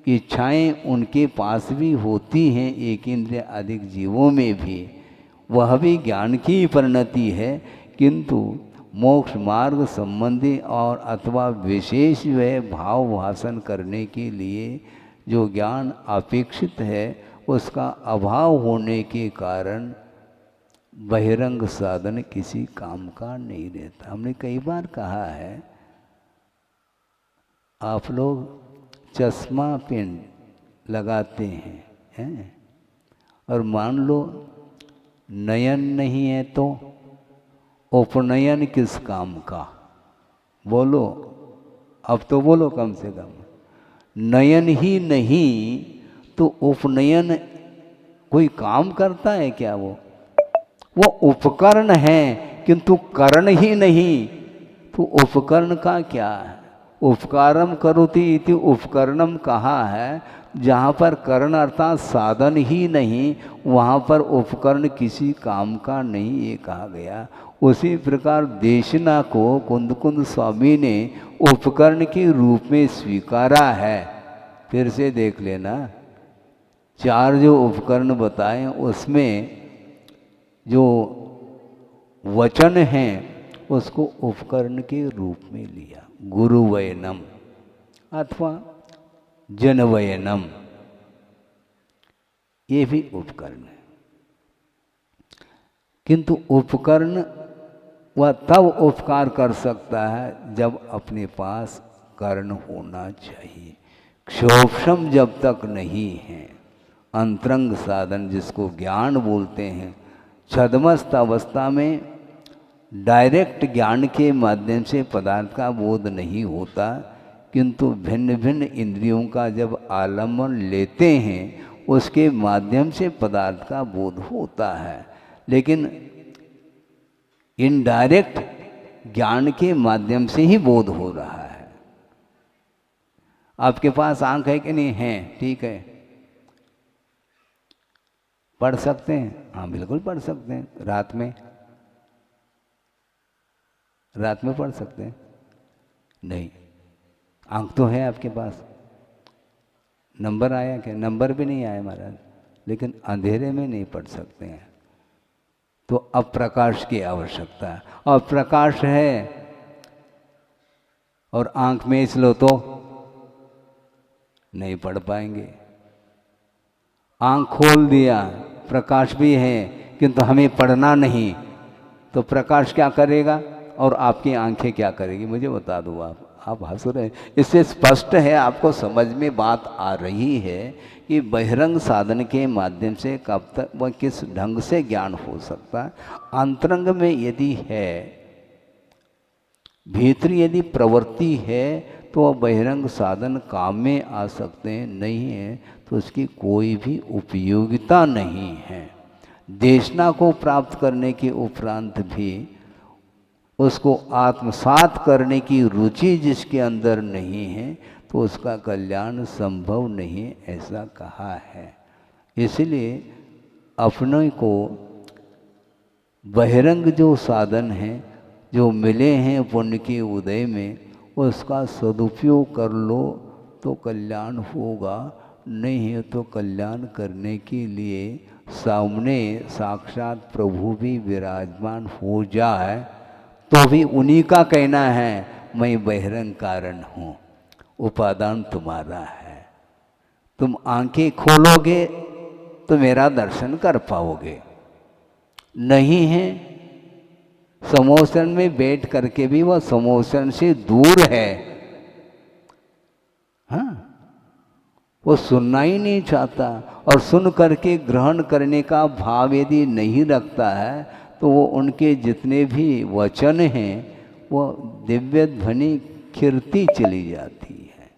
Speaker 2: इच्छाएं उनके पास भी होती हैं, एक इंद्रिय अधिक जीवों में भी, वह भी ज्ञान की परिणति है। किंतु मोक्ष मार्ग संबंधी और अथवा विशेष व भाव भाषण करने के लिए जो ज्ञान अपेक्षित है उसका अभाव होने के कारण बहिरंग साधन किसी काम का नहीं रहता। हमने कई बार कहा है, आप लोग चश्मा पेन लगाते हैं और मान लो नयन नहीं है तो उपनयन किस काम का? बोलो, अब तो बोलो कम से कम। नयन ही नहीं तो उपनयन कोई काम करता है क्या? वो उपकरण है, किंतु करण ही नहीं, तो उपकरण का क्या है? उपकारम करोति इति उपकरणम कहा है। जहाँ पर करण अर्थात साधन ही नहीं, वहाँ पर उपकरण किसी काम का नहीं, ये कहा गया। उसी प्रकार देशना को कुंद कुंद स्वामी ने उपकरण के रूप में स्वीकारा है। फिर से देख लेना, चार जो उपकरण बताए उसमें जो वचन हैं उसको उपकरण के रूप में लिया। गुरुवयनम अथवा जनवयनम, ये भी उपकरण है। किंतु उपकरण वह तब उपकार कर सकता है जब अपने पास कर्ण होना चाहिए। क्षोभम जब तक नहीं है, अंतरंग साधन जिसको ज्ञान बोलते हैं, छद्मस्त अवस्था में डायरेक्ट ज्ञान के माध्यम से पदार्थ का बोध नहीं होता, किंतु भिन्न भिन्न इंद्रियों का जब आलम्बन लेते हैं उसके माध्यम से पदार्थ का बोध होता है। लेकिन इनडायरेक्ट ज्ञान के माध्यम से ही बोध हो रहा है। आपके पास आंख है कि नहीं है? ठीक है, पढ़ सकते हैं? हाँ बिल्कुल पढ़ सकते हैं। रात में पढ़ सकते हैं? नहीं, आंख तो है आपके पास। नंबर आया क्या? नंबर भी नहीं आया महाराज, लेकिन अंधेरे में नहीं पढ़ सकते हैं। तो अब प्रकाश की आवश्यकता है, और प्रकाश है और आंख में लो तो नहीं पढ़ पाएंगे। आंख खोल दिया, प्रकाश भी है किंतु हमें पढ़ना नहीं, तो प्रकाश क्या करेगा और आपकी आंखें क्या करेगी? मुझे बता दो। आप हंस रहे हैं, इससे स्पष्ट है, आपको समझ में बात आ रही है कि बहिरंग साधन के माध्यम से कब तक वह किस ढंग से ज्ञान हो सकता है। अंतरंग में यदि है, भीतर यदि प्रवृत्ति है तो वह बहिरंग साधन काम में आ सकते हैं, नहीं है तो उसकी कोई भी उपयोगिता नहीं है। देशना को प्राप्त करने के उपरांत भी उसको आत्मसात करने की रुचि जिसके अंदर नहीं है तो उसका कल्याण संभव नहीं, ऐसा कहा है। इसलिए अपने को बहिरंग जो साधन हैं जो मिले हैं पुण्य के उदय में, उसका सदुपयोग कर लो तो कल्याण होगा, नहीं है तो कल्याण करने के लिए सामने साक्षात प्रभु भी विराजमान हो जाए तो भी उन्हीं का कहना है मैं बहिरंग कारण हूँ, उपादान तुम्हारा है। तुम आंखें खोलोगे तो मेरा दर्शन कर पाओगे, नहीं है समोसन में बैठ करके भी वह समोसन से दूर है। हाँ, वो सुनना ही नहीं चाहता, और सुन करके ग्रहण करने का भाव यदि नहीं रखता है तो वो उनके जितने भी वचन हैं वो दिव्य ध्वनि कीर्ति चली जाती है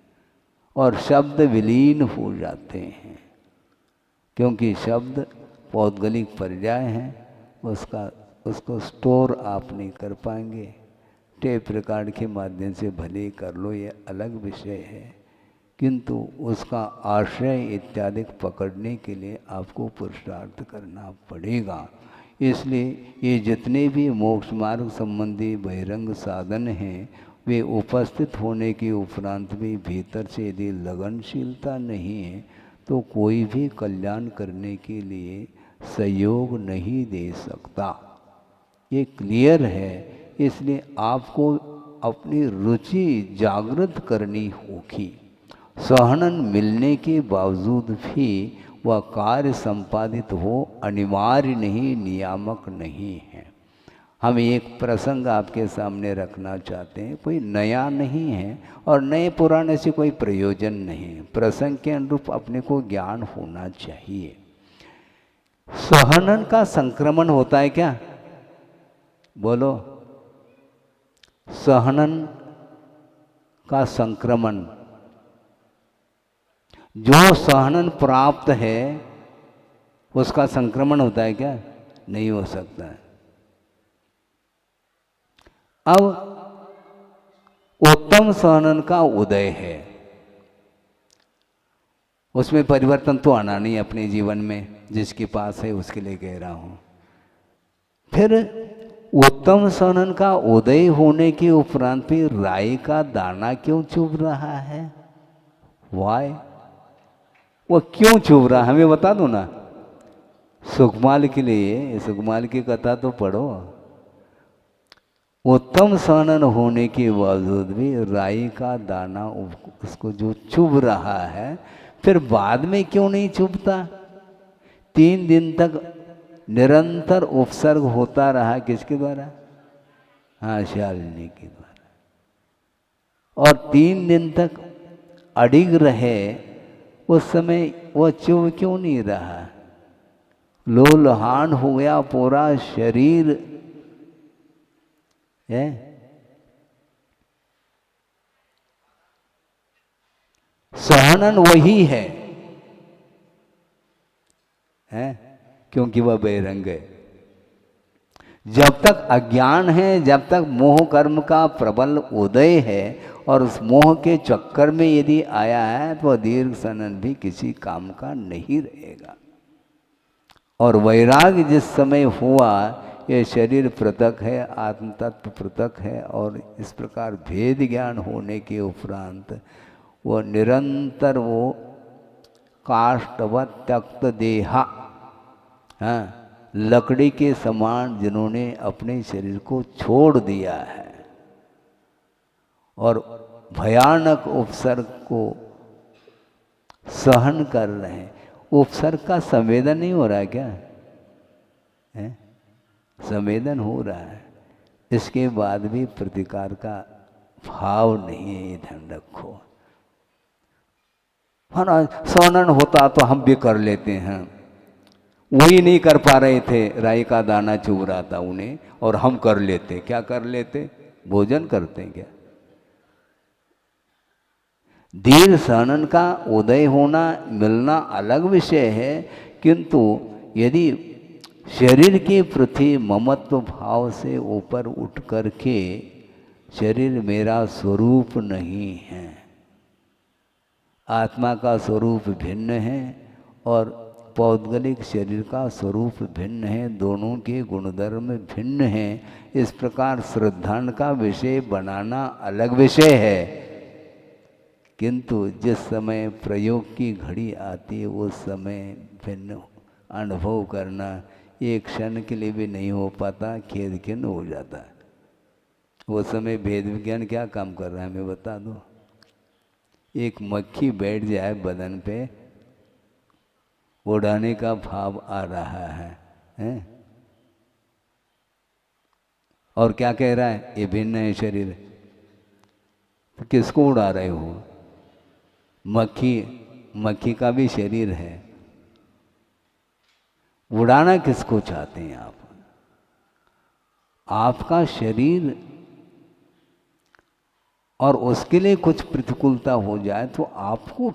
Speaker 2: और शब्द विलीन हो जाते हैं, क्योंकि शब्द पौद्गलिक पर्याय हैं, उसको स्टोर आप नहीं कर पाएंगे। टेप रिकॉर्ड के माध्यम से भले कर लो, ये अलग विषय है, किंतु उसका आश्रय इत्यादि पकड़ने के लिए आपको पुरुषार्थ करना पड़ेगा। इसलिए ये जितने भी मोक्ष मार्ग संबंधी बहिरंग साधन हैं वे उपस्थित होने के उपरांत भी भीतर से यदि लगनशीलता नहीं है तो कोई भी कल्याण करने के लिए सहयोग नहीं दे सकता। ये क्लियर है। इसलिए आपको अपनी रुचि जागृत करनी होगी। सहनन मिलने के बावजूद भी वह कार्य संपादित हो अनिवार्य नहीं, नियामक नहीं है। हम एक प्रसंग आपके सामने रखना चाहते हैं, कोई नया नहीं है और नए पुराने से कोई प्रयोजन नहीं, प्रसंग के अनुरूप अपने को ज्ञान होना चाहिए। सहनन का संक्रमण होता है क्या? बोलो, सहनन का संक्रमण, जो सहनन प्राप्त है उसका संक्रमण होता है क्या? नहीं हो सकता है। अब उत्तम सहनन का उदय है, उसमें परिवर्तन तो आना नहीं अपने जीवन में, जिसके पास है उसके लिए कह रहा हूं। फिर उत्तम सहनन का उदय होने के उपरांत भी राई का दाना क्यों चुभ रहा है? वाय, वो क्यों चुभ रहा है हमें बता दो ना। सुखमाल के लिए, सुखमाल की कथा तो पढ़ो। उत्तम सानन होने के बावजूद भी राई का दाना उसको जो चुभ रहा है, फिर बाद में क्यों नहीं चुभता? 3 दिन तक निरंतर उपसर्ग होता रहा, किसके द्वारा? हाँ, शालिनी के द्वारा। और 3 दिन तक अडिग रहे, उस समय वह चुभ क्यों नहीं रहा? लोलहान हो गया पूरा शरीर है। सहनन वही है, क्योंकि वह बहिरंग है। जब तक अज्ञान है, जब तक मोह कर्म का प्रबल उदय है, और उस मोह के चक्कर में यदि आया है, तो दीर्घ सनन भी किसी काम का नहीं रहेगा। और वैराग्य जिस समय हुआ, ये शरीर पृथक है, आत्म तत्व पृथक है, और इस प्रकार भेद ज्ञान होने के उपरांत वो निरंतर वो काष्ठवत त्यक्त देहा, हाँ, लकड़ी के समान जिन्होंने अपने शरीर को छोड़ दिया है और भयानक उपसर्ग को सहन कर रहे हैं। उपसर्ग का संवेदन नहीं हो रहा है क्या? है? संवेदन हो रहा है, इसके बाद भी प्रतिकार का भाव नहीं है, ये ध्यान रखो। है ना, सहनन होता तो हम भी कर लेते हैं, वही नहीं कर पा रहे थे, राई का दाना चुभ रहा था उन्हें, और हम कर लेते। क्या कर लेते? भोजन करते क्या? दीर्घ सहनन का उदय होना मिलना अलग विषय है, किंतु यदि शरीर के प्रति ममत्व भाव से ऊपर उठ करके शरीर मेरा स्वरूप नहीं है, आत्मा का स्वरूप भिन्न है और पौद्गलिक शरीर का स्वरूप भिन्न है, दोनों के गुणधर्म भिन्न हैं, इस प्रकार श्रद्धान का विषय बनाना अलग विषय है। किंतु जिस समय प्रयोग की घड़ी आती है, उस समय भिन्न अनुभव करना एक क्षण के लिए भी नहीं हो पाता, खेद खिन्न हो जाता है। वो समय भेद विज्ञान क्या काम कर रहा है, मैं बता दूं। एक मक्खी बैठ जाए बदन पे, उड़ाने का भाव आ रहा है? और क्या कह रहा है? ये भिन्न है शरीर। तो किसको उड़ा रहे हो? मक्खी का भी शरीर है, उड़ाना किसको चाहते हैं आप? आपका शरीर, और उसके लिए कुछ प्रतिकूलता हो जाए तो आपको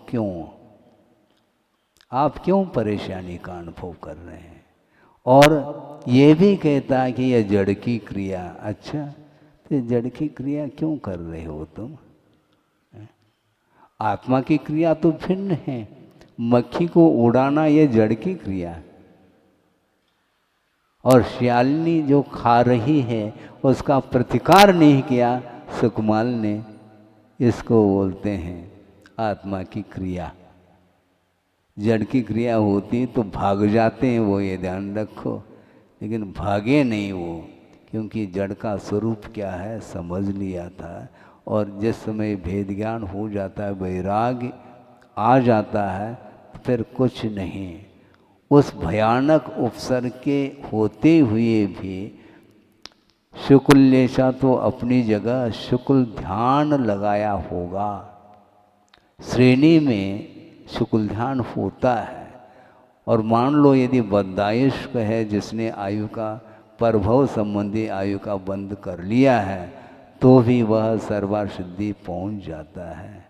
Speaker 2: आप क्यों परेशानी का अनुभव कर रहे हैं? और ये भी कहता है कि यह जड़ की क्रिया। अच्छा, तो जड़ की क्रिया क्यों कर रहे हो तुम? आत्मा की क्रिया तो भिन्न है। मक्खी को उड़ाना ये जड़ की क्रिया, और श्यालिनी जो खा रही है उसका प्रतिकार नहीं किया सुकमाल ने, इसको बोलते हैं आत्मा की क्रिया। जड़ की क्रिया होती तो भाग जाते हैं वो, ये ध्यान रखो, लेकिन भागे नहीं वो, क्योंकि जड़ का स्वरूप क्या है समझ लिया था। और जिस समय भेद ज्ञान हो जाता है, वैराग्य आ जाता है, फिर कुछ नहीं। उस भयानक उपसर्ग के होते हुए भी शुक्लेशा तो अपनी जगह शुक्ल ध्यान लगाया होगा। श्रेणी में शुक्ल ध्यान होता है। और मान लो यदि बद्धायुष्क है, जिसने आयु का प्रभव संबंधी आयु का बंद कर लिया है, तो भी वह सर्वासिद्धि पहुंच जाता है।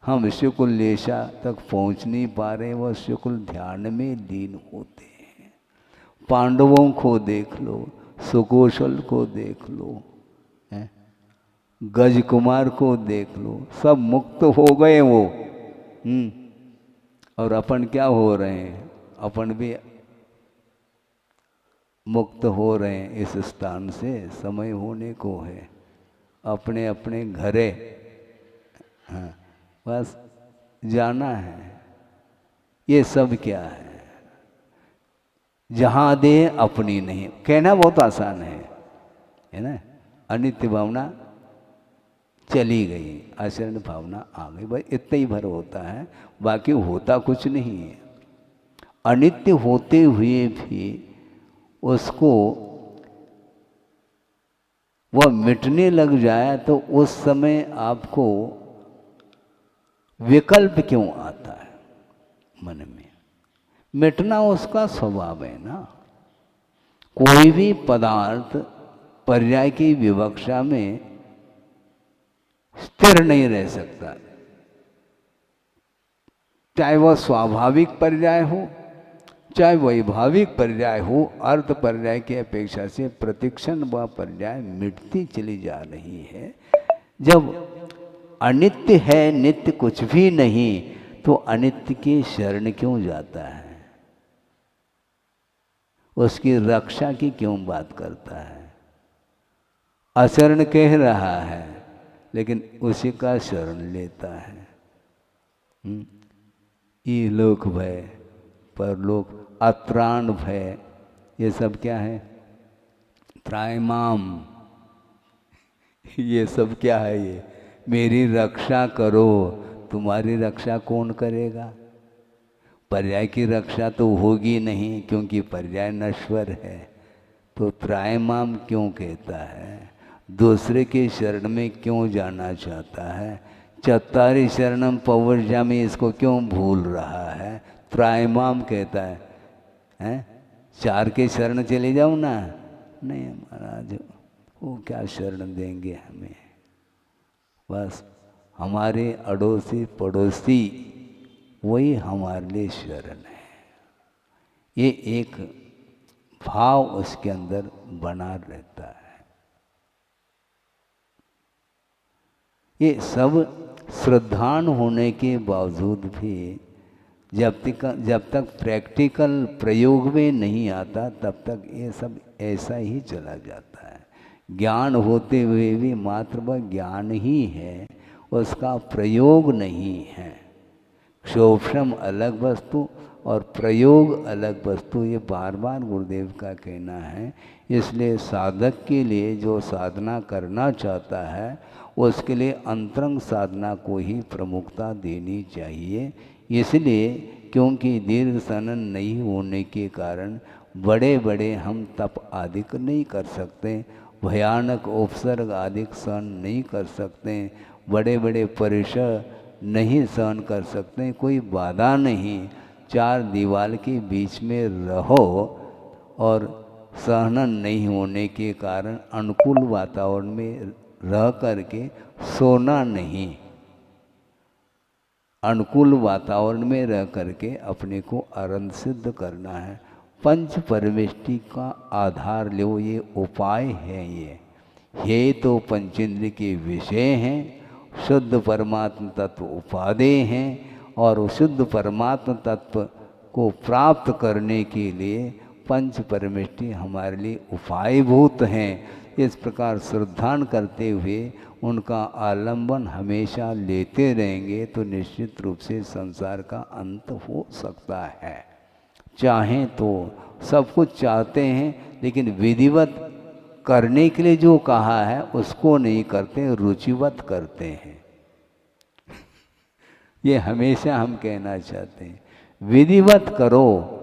Speaker 2: हम शुक्लेशा तक पहुंच नहीं पा रहे, वह शुक्ल ध्यान में लीन होते हैं। पांडवों को देख लो, सुकौशल को देख लो, गज कुमार को देख लो, सब मुक्त हो गए वो। और अपन क्या हो रहे हैं? अपन भी मुक्त हो रहे हैं इस स्थान से। समय होने को है, अपने अपने घरे, हाँ, बस जाना है। ये सब क्या है? जहाँ दे अपनी नहीं, कहना बहुत आसान है ना। अनित्य भावना चली गई, आचरण भावना आ गई, बस इतना ही भर होता है, बाकी होता कुछ नहीं है। अनित्य होते हुए भी उसको वह मिटने लग जाए तो उस समय आपको विकल्प क्यों आता है मन में? मिटना उसका स्वभाव है ना। कोई भी पदार्थ पर्याय की विवक्षा में स्थिर नहीं रह सकता, चाहे वह स्वाभाविक पर्याय हो चाहे वैभाविक पर्याय हो। अर्थ पर्याय की अपेक्षा से प्रतिक्षण वह पर्याय मिटती चली जा रही है। जब अनित्य है, नित्य कुछ भी नहीं, तो अनित्य की शरण क्यों जाता है? उसकी रक्षा की क्यों बात करता है? अशरण कह रहा है लेकिन उसी का शरण लेता है। ये लोक भय, परलोक, अत्राण भय, ये सब क्या है? त्रायमाम, ये सब क्या है? ये मेरी रक्षा करो। तुम्हारी रक्षा कौन करेगा? पर्याय की रक्षा तो होगी नहीं, क्योंकि पर्याय नश्वर है। तो त्रायमाम क्यों कहता है? दूसरे के शरण में क्यों जाना चाहता है? चत्तारी शरणम पवर्जामी, इसको क्यों भूल रहा है? त्रायमाम कहता है, हैं? चार के शरण चले जाओ ना, नहीं महाराज वो क्या शरण देंगे हमें? बस हमारे अड़ोसी पड़ोसी वही हमारे लिए शरण है। ये एक भाव उसके अंदर बना रहता है। ये सब श्रद्धान होने के बावजूद भी जब तक प्रैक्टिकल प्रयोग में नहीं आता तब तक ये सब ऐसा ही चला जाता है। ज्ञान होते हुए भी मात्र वह ज्ञान ही है, उसका प्रयोग नहीं है। क्षोभम अलग वस्तु और प्रयोग अलग वस्तु, ये बार बार गुरुदेव का कहना है। इसलिए साधक के लिए जो साधना करना चाहता है उसके लिए अंतरंग साधना को ही प्रमुखता देनी चाहिए। इसलिए क्योंकि दीर्घ सनन नहीं होने के कारण बड़े बड़े हम तप आदि नहीं कर सकते, भयानक उपसर्ग आदि सहन नहीं कर सकते, बड़े बड़े परिसर नहीं सहन कर सकते, कोई बाधा नहीं। चार दीवार के बीच में रहो और सहन नहीं होने के कारण अनुकूल वातावरण में रह करके सोना नहीं, अनुकूल वातावरण में रह करके अपने को आनंद सिद्ध करना है। पंच परमेष्टि का आधार लो, ये उपाय है। ये तो पंचेंद्र के विषय हैं, शुद्ध परमात्म तत्व उपादेय हैं, और शुद्ध परमात्म तत्व को प्राप्त करने के लिए पंच परमेष्टि हमारे लिए उपायभूत हैं। इस प्रकार श्रद्धान करते हुए उनका आलंबन हमेशा लेते रहेंगे तो निश्चित रूप से संसार का अंत हो सकता है। चाहें तो सब कुछ चाहते हैं, लेकिन विधिवत करने के लिए जो कहा है उसको नहीं करते, रुचिवत करते हैं। ये हमेशा हम कहना चाहते हैं, विधिवत करो,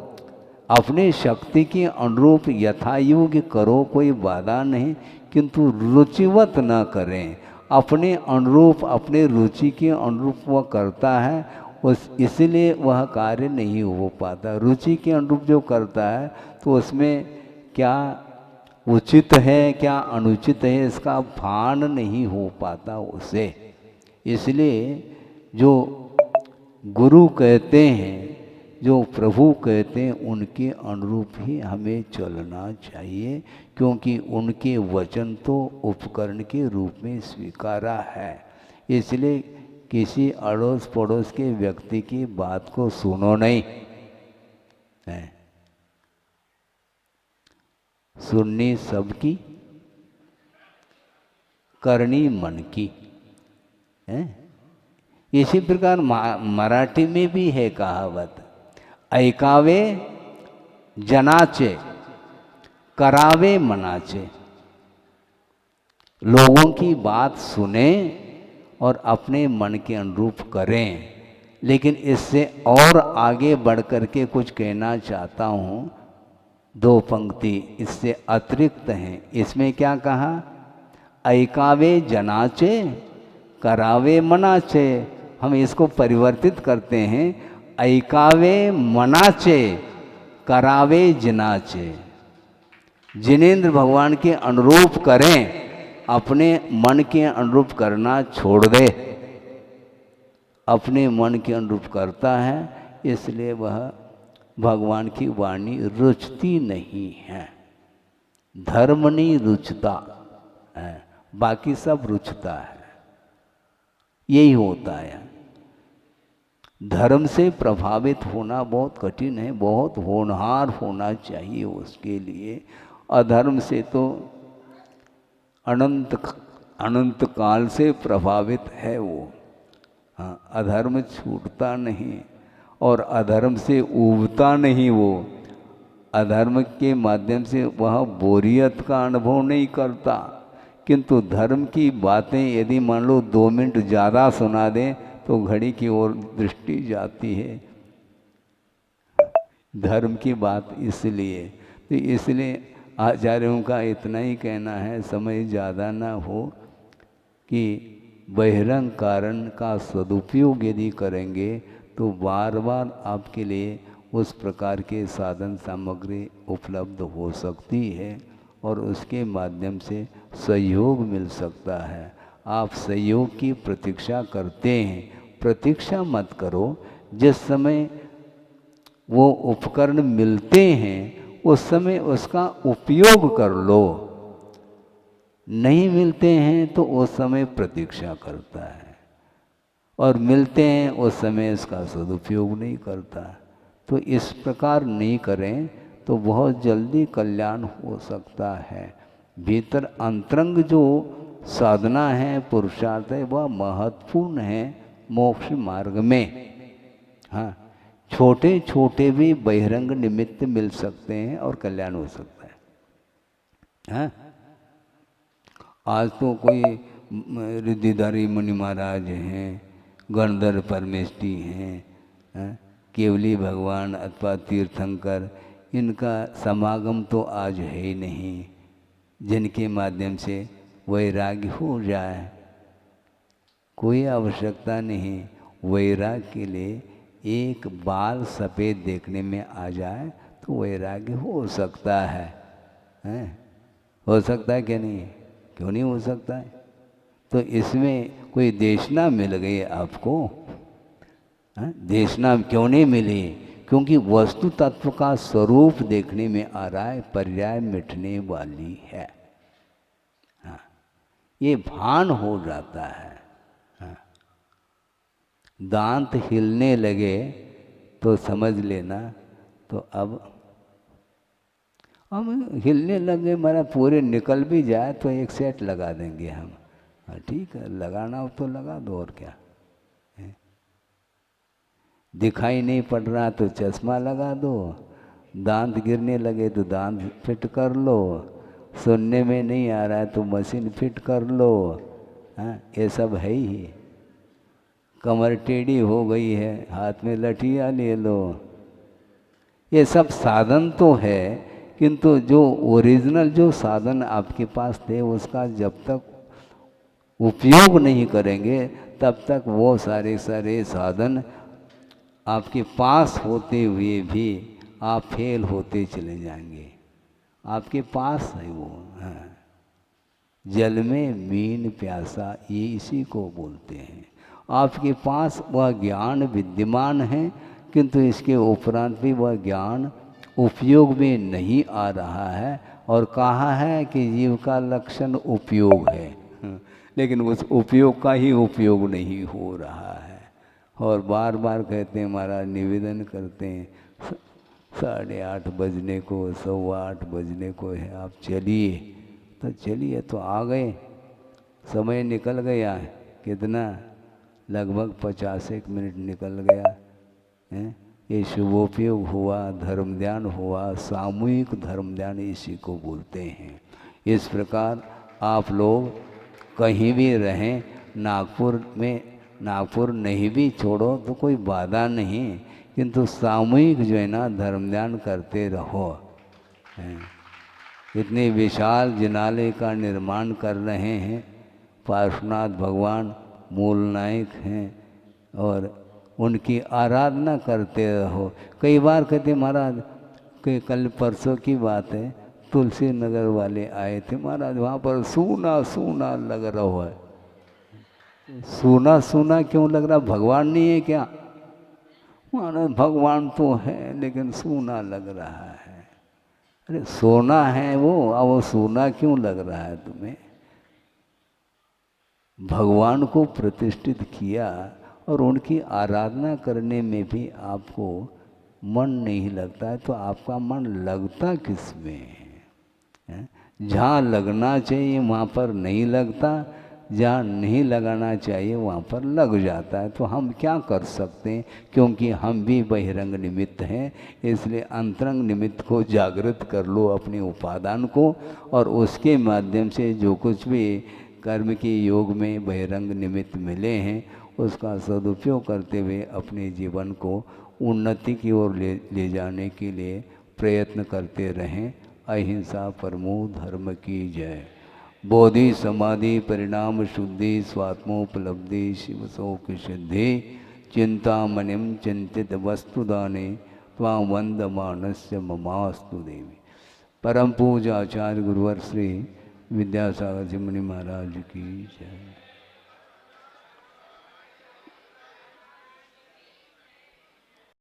Speaker 2: अपने शक्ति के अनुरूप यथायोग्य करो, कोई बाधा नहीं, किंतु रुचिवत न करें। अपने अनुरूप, अपने रुचि के अनुरूप वह करता है, इसलिए वह कार्य नहीं हो पाता। रुचि के अनुरूप जो करता है तो उसमें क्या उचित है क्या अनुचित है इसका भान नहीं हो पाता उसे। इसलिए जो गुरु कहते हैं, जो प्रभु कहते हैं, उनके अनुरूप ही हमें चलना चाहिए, क्योंकि उनके वचन तो उपकरण के रूप में स्वीकारा है। इसलिए किसी अड़ोस पड़ोस के व्यक्ति की बात को सुनो नहीं है, सुननी सबकी, करनी मन की है। इसी प्रकार मराठी में भी है कहावत, ऐकावे जनाचे करावे मनाचे। लोगों की बात सुने और अपने मन के अनुरूप करें। लेकिन इससे और आगे बढ़ कर के कुछ कहना चाहता हूँ, दो पंक्ति इससे अतिरिक्त हैं। इसमें क्या कहा? ऐकावे जनाचे करावे मनाचे। हम इसको परिवर्तित करते हैं, ऐकावे मनाचे करावे जिनाचे। जिनेंद्र भगवान के अनुरूप करें, अपने मन के अनुरूप करना छोड़ दे। अपने मन के अनुरूप करता है, इसलिए वह भगवान की वाणी रुचती नहीं है। धर्म नहीं रुचता है, बाकी सब रुचता है। यही होता है। धर्म से प्रभावित होना बहुत कठिन है, बहुत होनहार होना चाहिए उसके लिए। अधर्म से तो अनंत काल से प्रभावित है वो। हाँ, अधर्म छूटता नहीं और अधर्म से उबता नहीं वो। अधर्म के माध्यम से वह बोरियत का अनुभव नहीं करता, किंतु धर्म की बातें यदि मान लो 2 मिनट ज़्यादा सुना दें तो घड़ी की ओर दृष्टि जाती है। धर्म की बात इसलिए, तो इसलिए आचार्यों का इतना ही कहना है, समय ज़्यादा ना हो, कि बहिरंग कारण का सदुपयोग यदि करेंगे तो बार बार आपके लिए उस प्रकार के साधन सामग्री उपलब्ध हो सकती है और उसके माध्यम से सहयोग मिल सकता है। आप सहयोग की प्रतीक्षा करते हैं, प्रतीक्षा मत करो। जिस समय वो उपकरण मिलते हैं उस समय उसका उपयोग कर लो। नहीं मिलते हैं तो उस समय प्रतीक्षा करता है, और मिलते हैं उस समय इसका सदुपयोग नहीं करता। तो इस प्रकार नहीं करें तो बहुत जल्दी कल्याण हो सकता है। भीतर अंतरंग जो साधना है, पुरुषार्थ है, वह महत्वपूर्ण है मोक्ष मार्ग में। हाँ, छोटे छोटे भी बहिरंग निमित्त मिल सकते हैं और कल्याण हो सकता है। हाँ, आज तो कोई रिद्धिधारी मुनि महाराज हैं, गणधर परमेष्टि हैं, केवली भगवान अथवा तीर्थंकर, इनका समागम तो आज है ही नहीं, जिनके माध्यम से वैराग्य हो जाए। कोई आवश्यकता नहीं, वैराग्य के लिए एक बाल सफ़ेद देखने में आ जाए तो वैराग्य हो सकता है। हो सकता है क्या? नहीं, क्यों नहीं हो सकता है? तो इसमें कोई देशना मिल गई आपको? देशना क्यों नहीं मिली? क्योंकि वस्तु तत्व का स्वरूप देखने में आ रहा है, पर्याय मिटने वाली है। हाँ, ये भान हो जाता है। हाँ, दांत हिलने लगे तो समझ लेना, तो अब हम हिलने लगे, मेरा पूरे निकल भी जाए तो एक सेट लगा देंगे हम। हाँ, ठीक है, लगाना हो तो लगा दो, और क्या है? दिखाई नहीं पड़ रहा तो चश्मा लगा दो, दांत गिरने लगे तो दांत फिट कर लो, सुनने में नहीं आ रहा है तो मशीन फिट कर लो। हाँ, ये सब है ही। कमर टेढ़ी हो गई है, हाथ में लठिया ले लो। ये सब साधन तो है, किंतु जो ओरिजिनल जो साधन आपके पास थे उसका जब तक उपयोग नहीं करेंगे तब तक वो सारे साधन आपके पास होते हुए भी आप फेल होते चले जाएंगे। आपके पास है वो। हाँ, जल में मीन प्यासा, ये इसी को बोलते हैं। आपके पास वह ज्ञान विद्यमान है, किंतु इसके उपरांत भी वह ज्ञान उपयोग में नहीं आ रहा है। और कहा है कि जीव का लक्षण उपयोग है, लेकिन उस उपयोग का ही उपयोग नहीं हो रहा है। और बार बार कहते हैं, महाराज निवेदन करते हैं, 8:30 बजने को, 8:15 बजने को है, आप चलिए। तो चलिए, तो आ गए, समय निकल गया। कितना? लगभग 50 मिनट निकल गया है। ये शुभोपयोग हुआ, धर्म ध्यान हुआ, सामूहिक धर्म ध्यान इसी को बोलते हैं। इस प्रकार आप लोग कहीं भी रहें, नागपुर नहीं भी छोड़ो तो कोई बाधा नहीं, किंतु सामूहिक जो है ना धर्म ध्यान करते रहो। इतने विशाल जिनालय का निर्माण कर रहे हैं, पार्श्वनाथ भगवान मूल नायक हैं और उनकी आराधना करते रहो। कई बार कहते महाराज कि कल परसों की बात है, तुलसी नगर वाले आए थे महाराज, वहाँ पर सूना सूना लग रहा है। सूना सूना क्यों लग रहा, भगवान नहीं है क्या? महाराज भगवान तो है लेकिन सूना लग रहा है। अरे सोना है वो, अब वो सोना क्यों लग रहा है तुम्हें? भगवान को प्रतिष्ठित किया और उनकी आराधना करने में भी आपको मन नहीं लगता है, तो आपका मन लगता किस में है? जहाँ लगना चाहिए वहाँ पर नहीं लगता, जहाँ नहीं लगाना चाहिए वहाँ पर लग जाता है। तो हम क्या कर सकते हैं, क्योंकि हम भी बहिरंग निमित्त हैं, इसलिए अंतरंग निमित्त को जागृत कर लो, अपने उपादान को, और उसके माध्यम से जो कुछ भी कर्म के योग में बहिरंग निमित्त मिले हैं उसका सदुपयोग करते हुए अपने जीवन को उन्नति की ओर ले जाने के लिए प्रयत्न करते रहें। अहिंसा परमो धर्म की जय। बोधि समाधि परिणाम शुद्धि स्वात्मोपलब्धि शिव शोक सिद्धि चिंतामणिम चिंतित वस्तुदाने त्वां वंदमानस्य ममास्तु देवी। परम पूज्य आचार्य गुरुवर श्री विद्यासागर जी मुनि महाराज की जय।